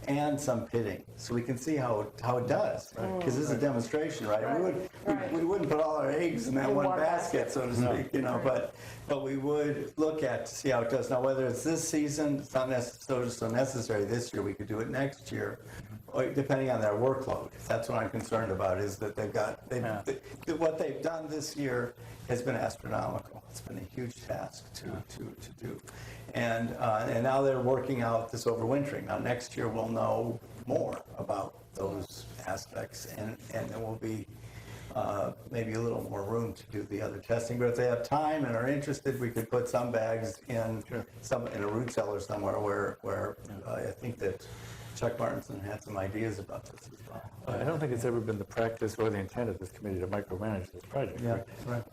and some pitting, so we can see how it does. Because this is a demonstration, right? We wouldn't put all our eggs in that one basket, so to speak, you know, but we would look at to see how it does. Now, whether it's this season, it's not so necessary this year, we could do it next year, or depending on their workload. That's what I'm concerned about, is that what they've done this year has been astronomical. It's been a huge task to do. And now they're working out this overwintering. Now, next year we'll know more about those aspects, and there will be maybe a little more room to do the other testing. But if they have time and are interested, we could put some bags in a root cellar somewhere where I think that Chuck Martinson had some ideas about this as well. I don't think it's ever been the practice or the intent of this committee to micromanage this project. Yeah, right.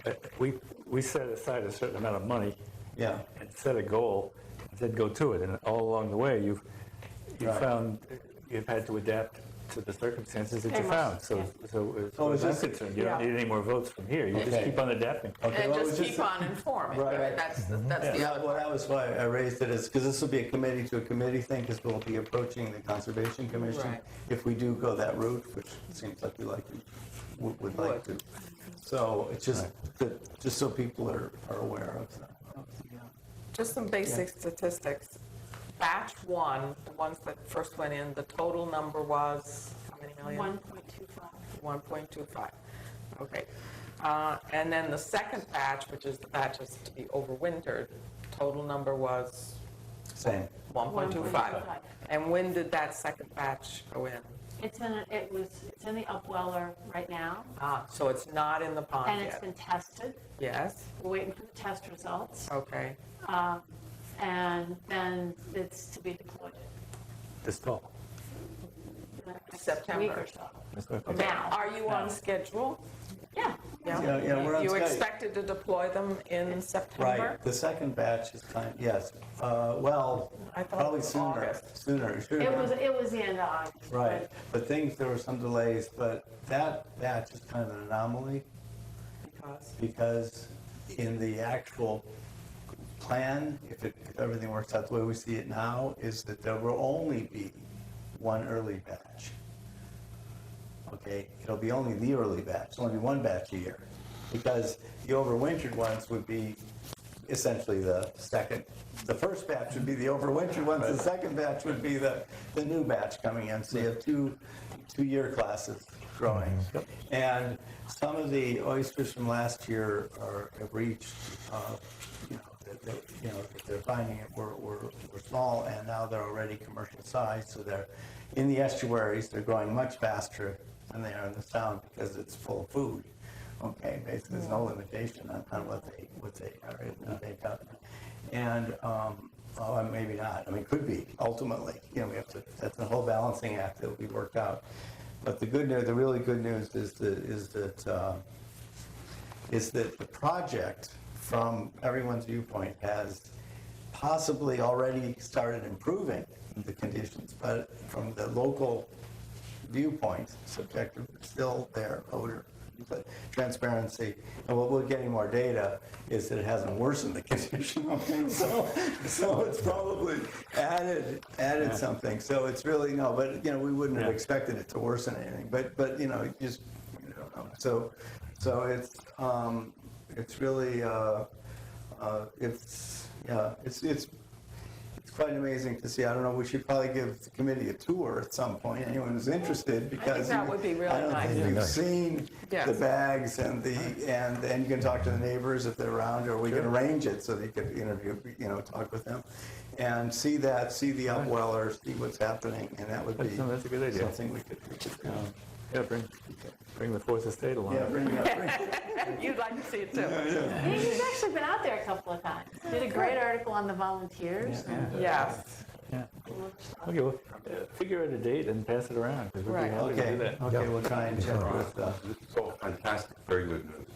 We set aside a certain amount of money Yeah. and set a goal and said go to it. And all along the way, you've Right. found you've had to adapt to the circumstances that you Very much, found. So, yeah. as So far is as I'm this- concerned, you don't Yeah. need any more votes from here. You just Okay. keep on adapting. Okay, And well, just we keep on informing, Right. right? That's the Yeah, other well, part. that was why I raised it, is because this will be a committee to a committee thing, because we'll be approaching the Conservation Commission Right. if we do go that route, which seems like we would like to. So it's just so people are aware of the Just some basic statistics. Batch one, the ones that first went in, the total number was, how many million? 1.25. 1.25. Okay. And then the second batch, which is the batches to be overwintered, total number was same. 1.25. And when did that second batch go in? It's in the upweller right now, So it's not in the pond and it's yet? been tested. Yes? We're waiting for the test results, Okay. and then it's to be deployed This fall. in the next September. week or so. Okay. Now. Are you on schedule? Yeah. Yeah, we're on You schedule. expected to deploy them in September? Right, the second batch is yes, well, I thought it probably was sooner, August. sooner. It was the end of August. Right, but there were some delays, but that batch is kind of an anomaly, because in the actual plan, if everything works out the way we see it now, is that there will only be one early batch. Okay, it'll be only the early batch, only one batch a year, because the overwintered ones would be essentially the first batch would be the overwintered ones, the second batch would be the new batch coming in, so you have two-year classes growing. And some of the oysters from last year have reached, that they're finding it were small, and now they're already commercial size, so they're, in the estuaries, they're growing much faster than they are in the sound because it's full of food. Okay, basically, there's no limitation on what they are able to take up. And, well, maybe not, I mean, could be, ultimately, we have to, that's a whole balancing act that will be worked out. But the good news, the really good news is that the project, from everyone's viewpoint, has possibly already started improving the conditions, but from the local viewpoint, subjective, still there, odor, transparency, and what we're getting more data is that it hasn't worsened the condition. Okay? So it's probably added something. So it's really, no, but we wouldn't have expected it to worsen anything. But just you don't know. So it's really it's quite amazing to see. I don't know, we should probably give the committee a tour at some point, anyone who's interested, because that would be really I don't think nice. you've seen Yes. the bags and you can talk to the neighbors if they're around, or we can arrange it so that you could interview, talk with them, and see the upwellers, see what's happening, and that would be That's a good idea. something we could Yeah, bring the Fourth Estate along. yeah, bring it. You'd like to see it too. Yeah, he's actually been out there a couple of times. Did a great article on the volunteers. Yes. Yeah. Okay, well, figure out a date and pass it around, because we'd be Right. happy to do Okay, that. okay, we'll try and check with, This is all fantastic, very good news.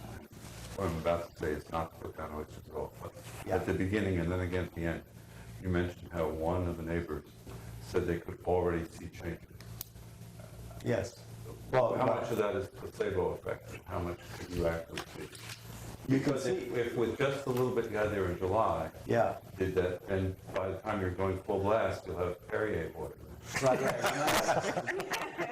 What I'm about to say is not to put down oysters at all, but at the beginning and then again at the end, you mentioned how one of the neighbors said they could already see changes. yes. Well, How much of that is placebo effect, and how much could you actually see? you can Because see, if with just a little bit you had there in July, yeah. did that, and by the time you're going full blast, you'll have Perrier water. Right.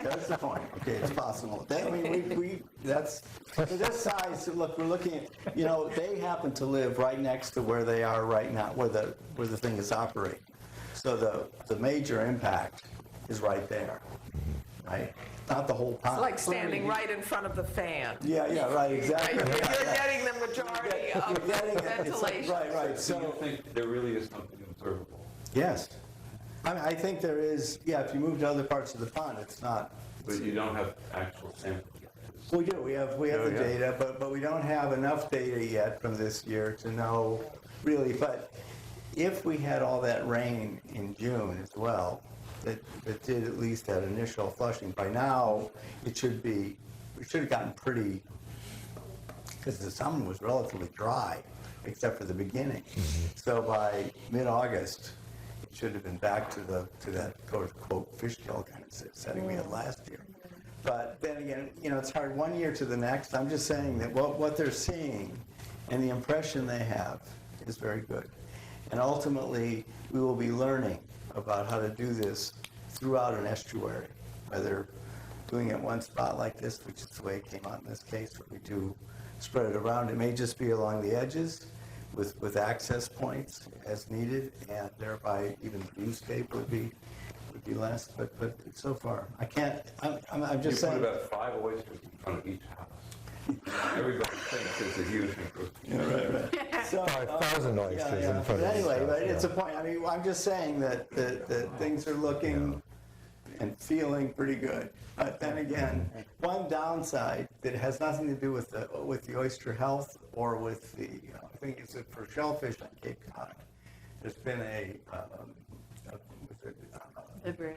That's the point. Okay, it's possible. I mean, that's, for this size, look, we're looking at, they happen to live right next to where they are right now, where the thing is operating. So the major impact is right there, right? Not the whole pond. It's like standing right in front of the fan. Yeah, right, exactly. You're Yeah. getting the majority of You're getting it. It's like- ventilation. Right, So you so, think there really is something observable? yes. I mean, I think there is, if you move to other parts of the pond, it's not. But you don't have actual samples yet. We do, we have the data, but we don't have enough data yet from this year to know really, but if we had all that rain in June as well, that did at least that initial flushing, by now, we should have gotten pretty, because the summer was relatively dry, except for the beginning. So by mid-August, it should have been back to that quote fish kill kind of setting we had last year. But then again, it's hard one year to the next. I'm just saying that what they're seeing and the impression they have is very good. And ultimately, we will be learning about how to do this throughout an estuary, whether doing it one spot like this, which is the way it came out in this case, where we do spread it around. It may just be along the edges with access points as needed, and thereby even the viewscape would be less. But so far, I can't. I'm just You saying. put about 5 oysters in front of each house. Everybody thinks it's a huge improvement. So, 5,000 oysters in front But of each anyway, house, but it's a yeah. point. I mean, I'm just saying that things are looking and feeling pretty good. But then again, one downside that has nothing to do with the oyster health or with the, I think it's for shellfish on Cape Cod. There's been a Vibrio.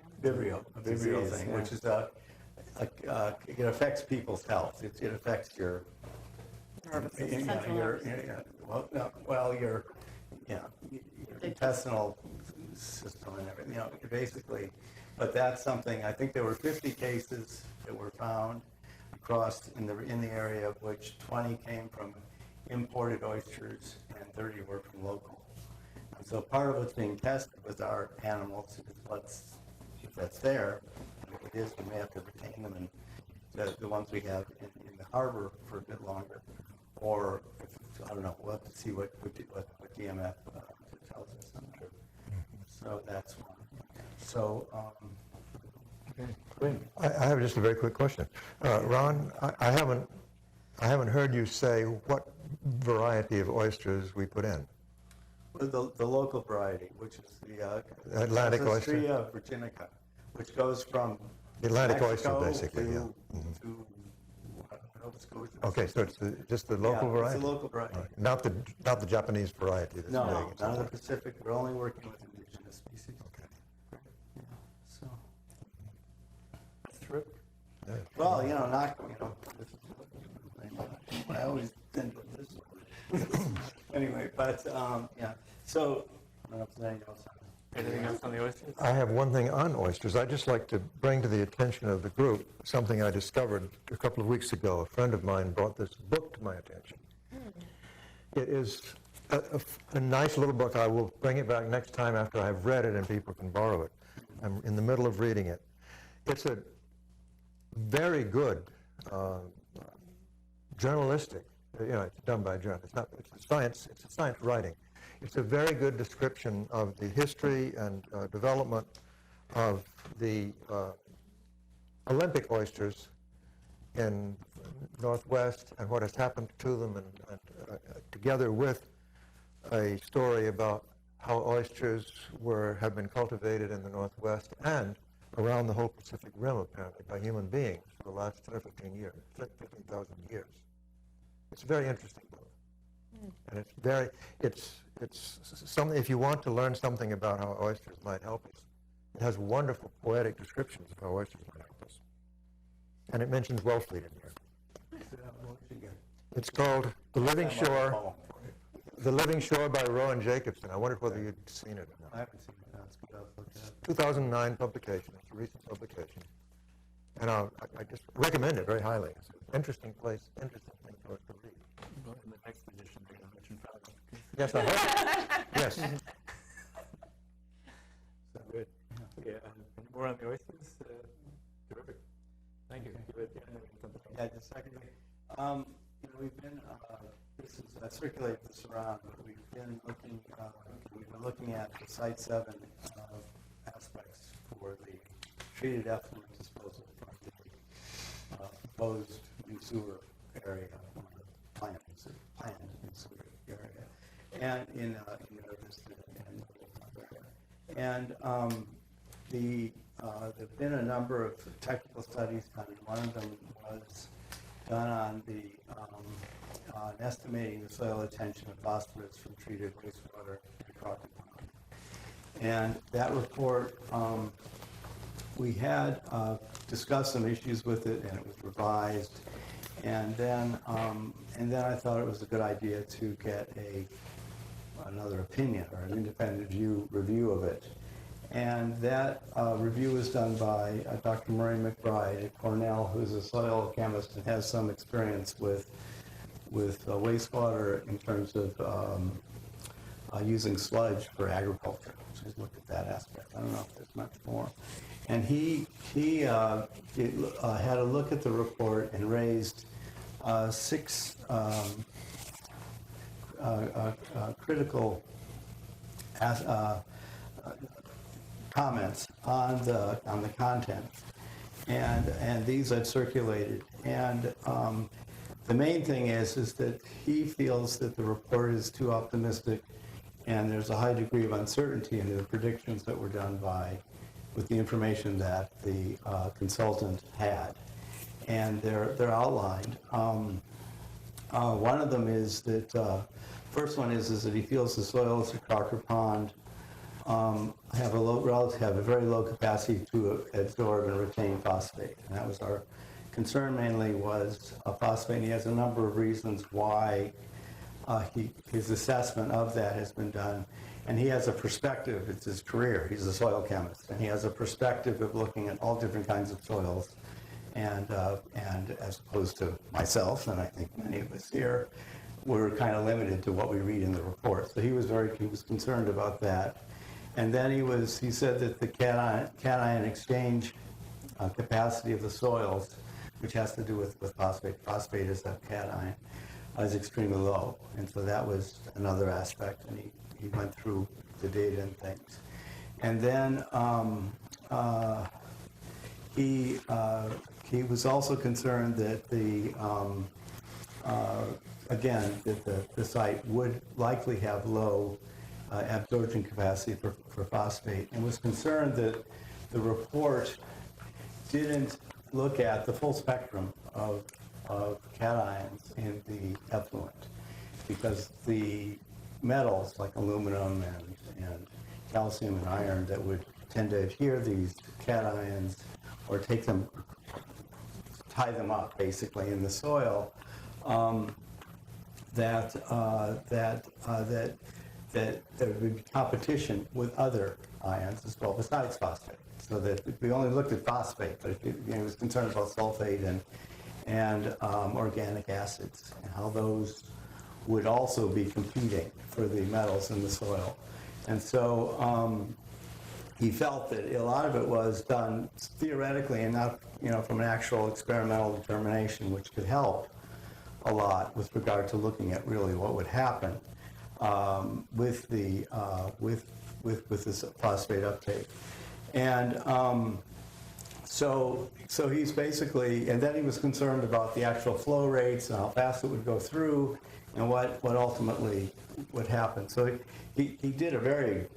Vibrio thing, which is it affects people's health. It affects your your intestinal system and everything, basically. But that's something, I think there were 50 cases that were found across in the area, of which 20 came from imported oysters and 30 were from local. And so part of what's being tested with our animals is if that's there, and if it is, we may have to retain them, and the ones we have in the harbor for a bit longer. Or, I don't know, we'll have to see what DMF tells us. So that's one. So, I have just a very quick question. Ron, I haven't heard you say what variety of oysters we put in. The local variety, which is the Atlantic oyster? Castria virginica, which goes from The Atlantic oyster, Mexico basically, yeah. to Nova Scotia. Okay, so it's just the local Yeah, variety? it's the local variety. All right. Not the Japanese variety that's No, big. It's none of the okay. Pacific. We're only working with indigenous species. Okay. Yeah, so, That's terrific. Yeah. well, this is, I always tend to this. Anyway, but, yeah, so, I don't know if there's anything else. Anything else on the oysters? I have one thing on oysters. I'd just like to bring to the attention of the group something I discovered a couple of weeks ago. A friend of mine brought this book to my attention. It is a nice little book. I will bring it back next time after I've read it and people can borrow it. I'm in the middle of reading it. It's a very good journalistic, it's done by a journalist. It's a science writing. It's a very good description of the history and development of the Olympic oysters in Northwest and what has happened to them, and together with a story about how oysters have been cultivated in the Northwest and around the whole Pacific Rim, apparently, by human beings for the last 10 or 15 years, 15,000 years. It's a very interesting book. And it's something, if you want to learn something about how oysters might help us, it has wonderful poetic descriptions of how oysters might help us. And it mentions Wellfleet in here. It's called The Living Shore. The Living Shore by Rowan Jacobson. I wondered whether you'd seen it or I not. haven't seen it. No, it's good. I'll look it up. 2009 publication. It's a recent publication. And I just recommend it very highly. It's an interesting place, interesting thing for us to read. Well, in the next edition, they're going to mention Fowler. Yes, I hope. Yes. So good. Yeah, and more on the oysters? Terrific. Thank you. Yeah, just secondly, we've been, circulate this around, but we've been looking at the Site 7 aspects for the treated effluent disposal from the proposed new sewer area, planned new sewer area, and in River District and area. And there've been a number of technical studies done, and one of them was done on on estimating the soil retention of phosphorus from treated wastewater in Crockett Pond. And that report, we had discussed some issues with it, and it was revised. And then I thought it was a good idea to get another opinion or an independent review of it. And that review was done by Dr. Murray McBride at Cornell, who's a soil chemist and has some experience with wastewater in terms of using sludge for agriculture. So he's looked at that aspect. I don't know if there's much more. And he had a look at the report and raised 6 critical comments on the content, and these I've circulated. And the main thing is that he feels that the report is too optimistic, and there's a high degree of uncertainty in the predictions that were done with the information that the consultant had, and they're outlined. One of them is that first one is that he feels the soils at Crocker Pond have a very low capacity to absorb and retain phosphate, and that was our concern. Mainly was phosphate. And he has a number of reasons why his assessment of that has been done, and he has a perspective. It's his career. He's a soil chemist, and he has a perspective of looking at all different kinds of soils, and as opposed to myself, and I think many of us here, we're kind of limited to what we read in the report. So he was concerned about that. And then he said that the cation exchange capacity of the soils, which has to do with phosphate is a cation, is extremely low. And so that was another aspect, and he went through the data and things. And then he was also concerned that the site would likely have low absorption capacity for phosphate, and was concerned that the report didn't look at the full spectrum of cations in the effluent, because the metals like aluminum and calcium and iron that would tend to adhere these cations or tie them up basically in the soil, that there would be competition with other ions as well besides phosphate. So that we only looked at phosphate, but it was concerned about sulfate and organic acids and how those would also be competing for the metals in the soil. And so he felt that a lot of it was done theoretically and not, from an actual experimental determination, which could help a lot with regard to looking at really what would happen with this phosphate uptake. And so he's basically, and then he was concerned about the actual flow rates and how fast it would go through and what ultimately would happen. So he did a very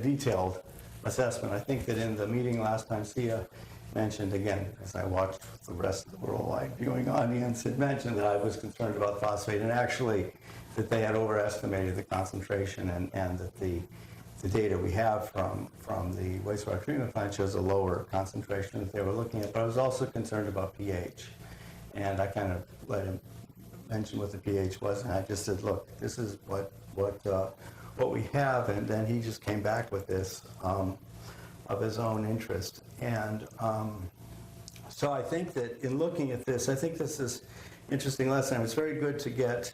detailed assessment. I think that in the meeting last time, Sia mentioned, again, as I watched the rest of the worldwide viewing audience, had mentioned that I was concerned about phosphate, and actually that they had overestimated the concentration, and that the data we have from the wastewater treatment plant shows a lower concentration that they were looking at. But I was also concerned about pH, and I kind of let him mention what the pH was, and I just said, look, this is what we have, and then he just came back with this of his own interest. And so I think that in looking at this, I think this is interesting lesson. It's very good to get,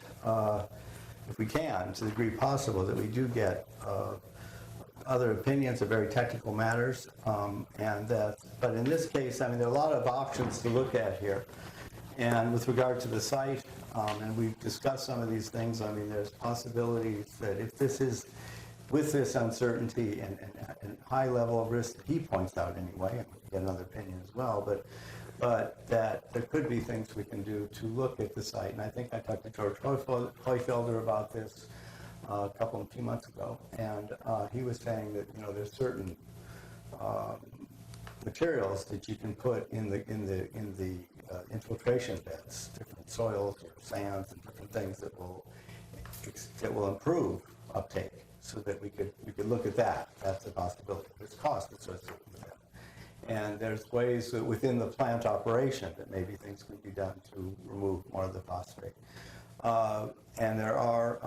if we can, to the degree possible, that we do get other opinions of very technical matters, but in this case, there are a lot of options to look at here. And with regard to the site, and we've discussed some of these things, there's possibilities that if this is, with this uncertainty and high level of risk that he points out anyway, and we get another opinion as well, but that there could be things we can do to look at the site. And I think I talked to George Heufelder about this a few months ago, and he was saying that there's certain materials that you can put in the infiltration beds, different soils or sands and different things that will improve uptake, so that we could look at that. That's a possibility. There's cost associated with that, and there's ways that within the plant operation that maybe things could be done to remove more of the phosphate. And there are,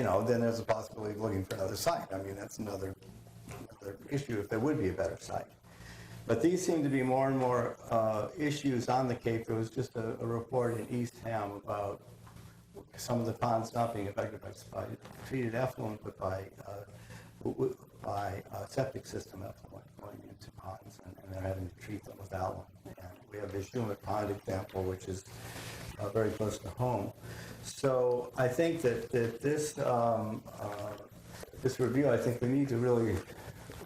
then there's a possibility of looking for another site. That's another issue if there would be a better site. But these seem to be more and more issues on the Cape. There was just a report in East Ham about some of the ponds not being affected by treated effluent, but by septic system effluent going into ponds, and they're having to treat them without one. And we have the Shumat Pond example, which is very close to home. So I think that this review, I think we need to really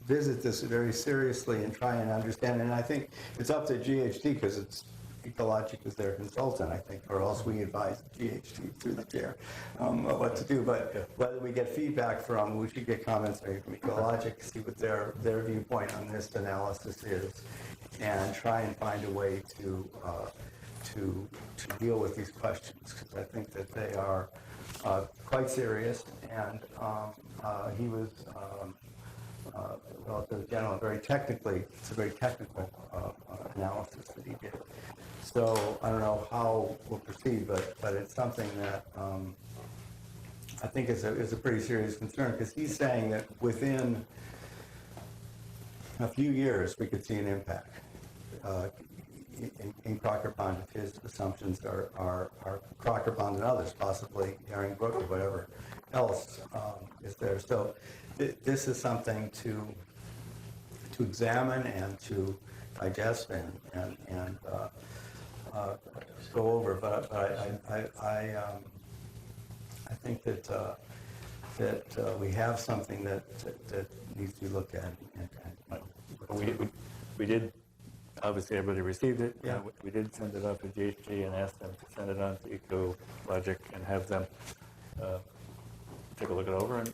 visit this very seriously and try and understand. And I think it's up to GHD, because Ecologic is their consultant, I think, or else we advise GHD through the chair what to do. But whether we get feedback from, we should get comments maybe from Ecologic, see what their viewpoint on this analysis is, and try and find a way to deal with these questions, because I think that they are quite serious. And he was, relative general, it's a very technical analysis that he did. So I don't know how we'll proceed, but it's something that I think is a pretty serious concern, because he's saying that within a few years we could see an impact in Crocker Pond if his assumptions are Crocker Pond and others, possibly Herring Brook or whatever else is there. So this is something to examine and to digest and go over. But I think that we have something that needs to be looked at. We did, obviously everybody received it. Yeah. We did send it off to GHG and ask them to send it on to Ecologic and have them take a look it over and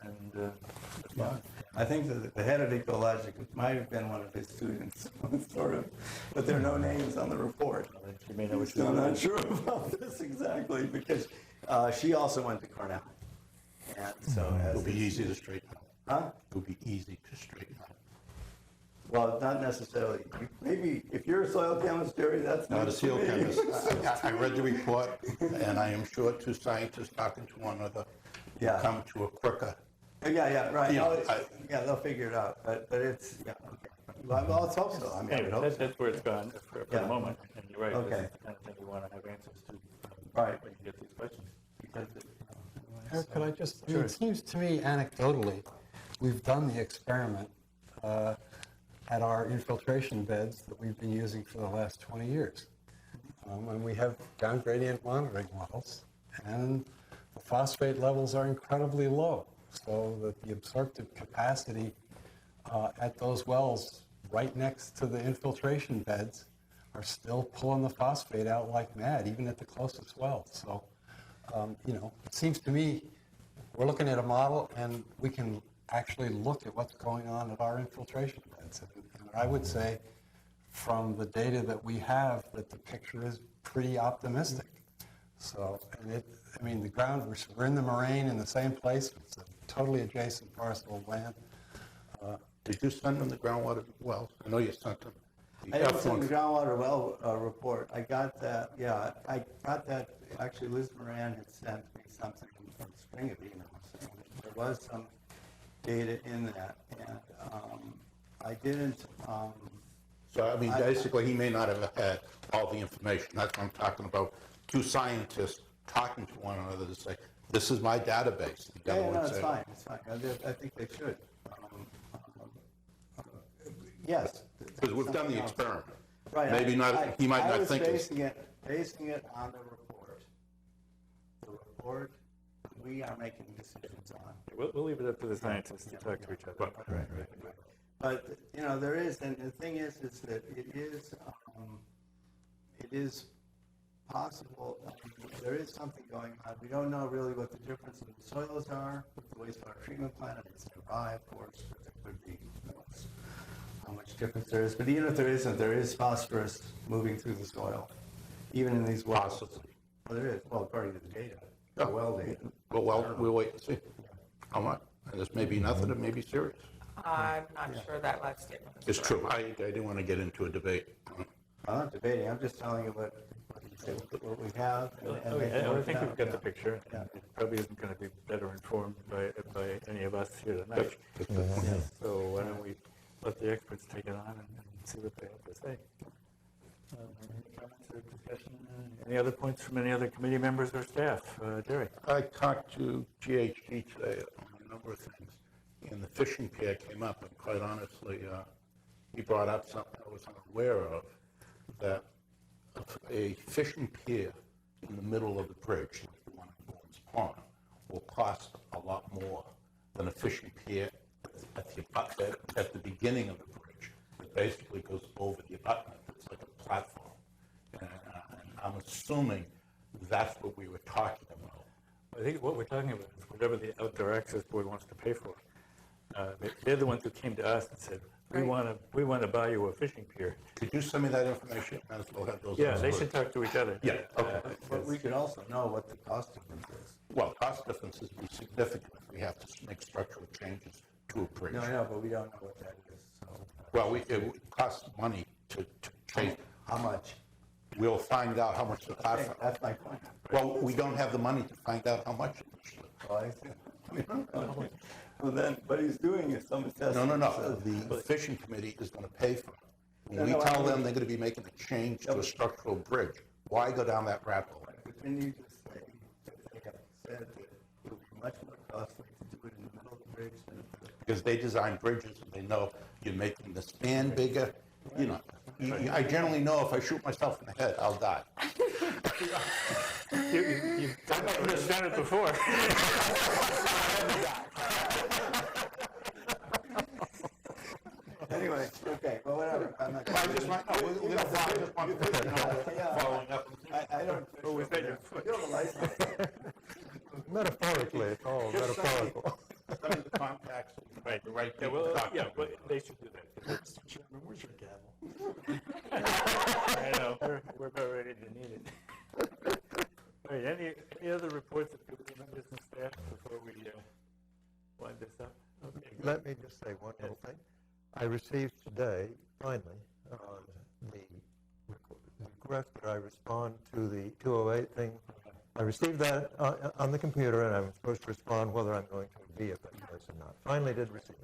Yeah, I think that the head of Ecologic might have been one of his students, sort of, but there are no names on the report. you may know what So I'm not sure about this exactly, because she also went to Cornell. And so It'll be easy to straighten out. Huh? It'll be easy to straighten out. Well, not necessarily. Maybe if you're a soil chemist, Jerry, that's Not a news to seal me. chemist. I read the report, and I am sure two scientists talking to one another will Yeah. come to a quicker. Yeah, right. Yeah, No, I- yeah, they'll figure it out, but it's, yeah, okay. Well, let's hope so. I mean, I would Anyway, hope so. that's where it's gone for Yeah. the moment, and you're right, this Okay. is the kind of thing we want to have answers to. Right. When you get these questions. Because it- Eric, could I just, I mean, it seems to me anecdotally, we've done the experiment at our infiltration beds that we've been using for the last 20 years. And we have down gradient monitoring wells, and the phosphate levels are incredibly low, so that the absorptive capacity at those wells right next to the infiltration beds are still pulling the phosphate out like mad, even at the closest wells. So, it seems to me we're looking at a model and we can actually look at what's going on at our infiltration beds. And I would say from the data that we have that the picture is pretty optimistic. So, and the ground, we're in the moraine in the same place. It's a totally adjacent parcel of land. Did you send them the groundwater wells? I know you sent them. I didn't send the groundwater well report. I got that, yeah, I got that, actually Liz Moran had sent me something in the spring of email saying that there was some data in that, and I didn't, So, I mean, basically, he may not have had all the information. That's what I'm talking about. Two scientists talking to one another to say, this is my database. The other yeah, one no, it's said, fine, it's fine. I think they should. Yes. Because we've done the experiment. Right. Maybe not, he might not think I it's. was basing it on the report. The report we are making decisions on. We'll leave it up to the scientists to talk to each other. Right. But, there is, and the thing is that it is possible, there is something going on. We don't know really what the difference in the soils are with the wastewater treatment plant. It's nearby, of course, but there could be, how much difference there is. But even if there isn't, there is phosphorus moving through the soil, even in these wells. Possibly. Well, there is, well, according to the data, the well data. Well, we'll wait and see. How much? And this may be nothing, it may be serious. I'm not sure that last statement is It's correct. true. I didn't want to get into a debate. I'm not debating, I'm just telling you what we have. and Okay, making I work think out. we've got the picture. Yeah. It probably isn't going to be better informed by any of us here tonight. So why don't we let the experts take it on and see what they have to say. Any comments or discussion? Any other points from any other committee members or staff? Jerry? I talked to GHG today on a number of things, and the fishing pier came up, and quite honestly, he brought up something I was unaware of, that a fishing pier in the middle of the bridge, like the one in Bowens Pond, will cost a lot more than a fishing pier at the beginning of the bridge. It basically goes over the abutment. It's like a platform. And I'm assuming that's what we were talking about. I think what we're talking about is whatever the Outdoor Access Board wants to pay for. They're the ones who came to us and said, we want to buy you a fishing pier. Could you send me that information? Might as well have those. Yeah, they should talk to each other. Yeah, okay. But we could also know what the cost difference is. Well, cost differences would be significant if we have to make structural changes to a bridge. No, I know, but we don't know what that is, so. Well, it would cost money to change. How much? We'll find out how much it costs. That's my point. Well, we don't have the money to find out how much. Well, I see. Okay. Well, then, what he's doing is some assessment. No. The fishing committee is going to pay for it. When we No, tell them they're going to be making a change to a structural bridge, why go down that rabbit hole? But then you just say, they have said that it would be much more costly to do it in the middle of the bridge than. Because they design bridges and they know you're making the span bigger. I generally know if I shoot myself in the head, I'll die. You've done it before. Anyway, okay, well, whatever. I'm not. I just want following up. I don't. Oh, was that your You have a license. Metaphorically, it's all metaphorical. Some of the contacts, Right. the right Yeah, people well, talk yeah, to. well, they should do that. Mr. Chairman, where's your gavel? I know, we're about ready to need it. All right, any other reports of committee members and staff before we wind this up? Okay, good. Let me just say one little thing. I received today, finally, the request that I respond to the 208 thing. I received that on the computer, and I'm supposed to respond whether I'm going to be at that place or not. Finally did receive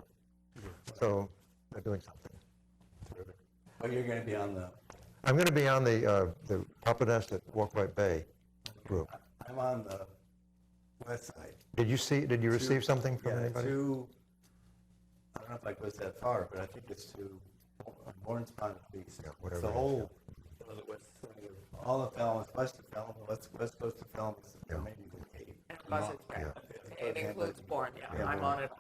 it. So they're doing something. Terrific. But you're going to be on the, I'm going to be on the Papaneset Walkway Bay group. I'm on the west side. Did you receive something from Yeah, anybody? I don't know if I goes that far, but I think it's to Lawrence Pond Beach. Yeah, It's whatever the it is, whole, On the west side of- all of Falmouth, west of Falmouth, west coast of Falmouth, Yeah. maybe the Cape. And Buzzards Bay. It includes Bourne, yeah, I'm on it.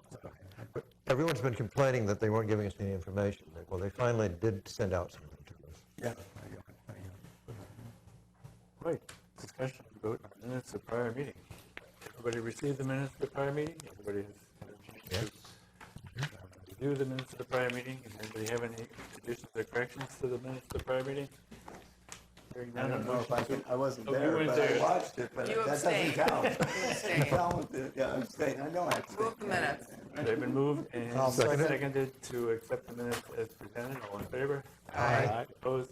But everyone's been complaining that they weren't giving us any information. Well, they finally did send out something to us. Yeah. Right, discussion and vote on minutes of prior meeting. Everybody received the minutes of the prior meeting? Everybody has had a chance to review the minutes of the prior meeting? Does anybody have any additions or corrections to the minutes of the prior meeting? Hearing I none, a don't know if motion I wasn't Oh, you there, weren't but I there. watched it, but You that doesn't abstained. count. You abstained. Falmouth, yeah, I'm staying, I know I abstained. Approve the minutes. They've been moved and I'll second it. seconded to accept the minutes as presented. All in favor? Aye. Opposed?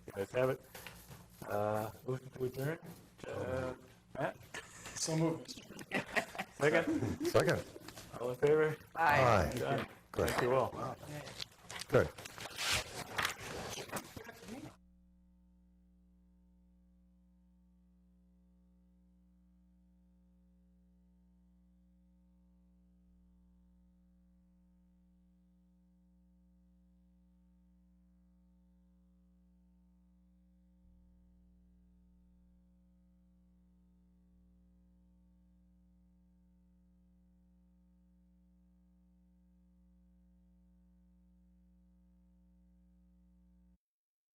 You guys have it. Motion to adjourn. Matt, So moved, Mr. second? Second. All in favor? Aye. Aye. Done. Good. Thank you all. Good.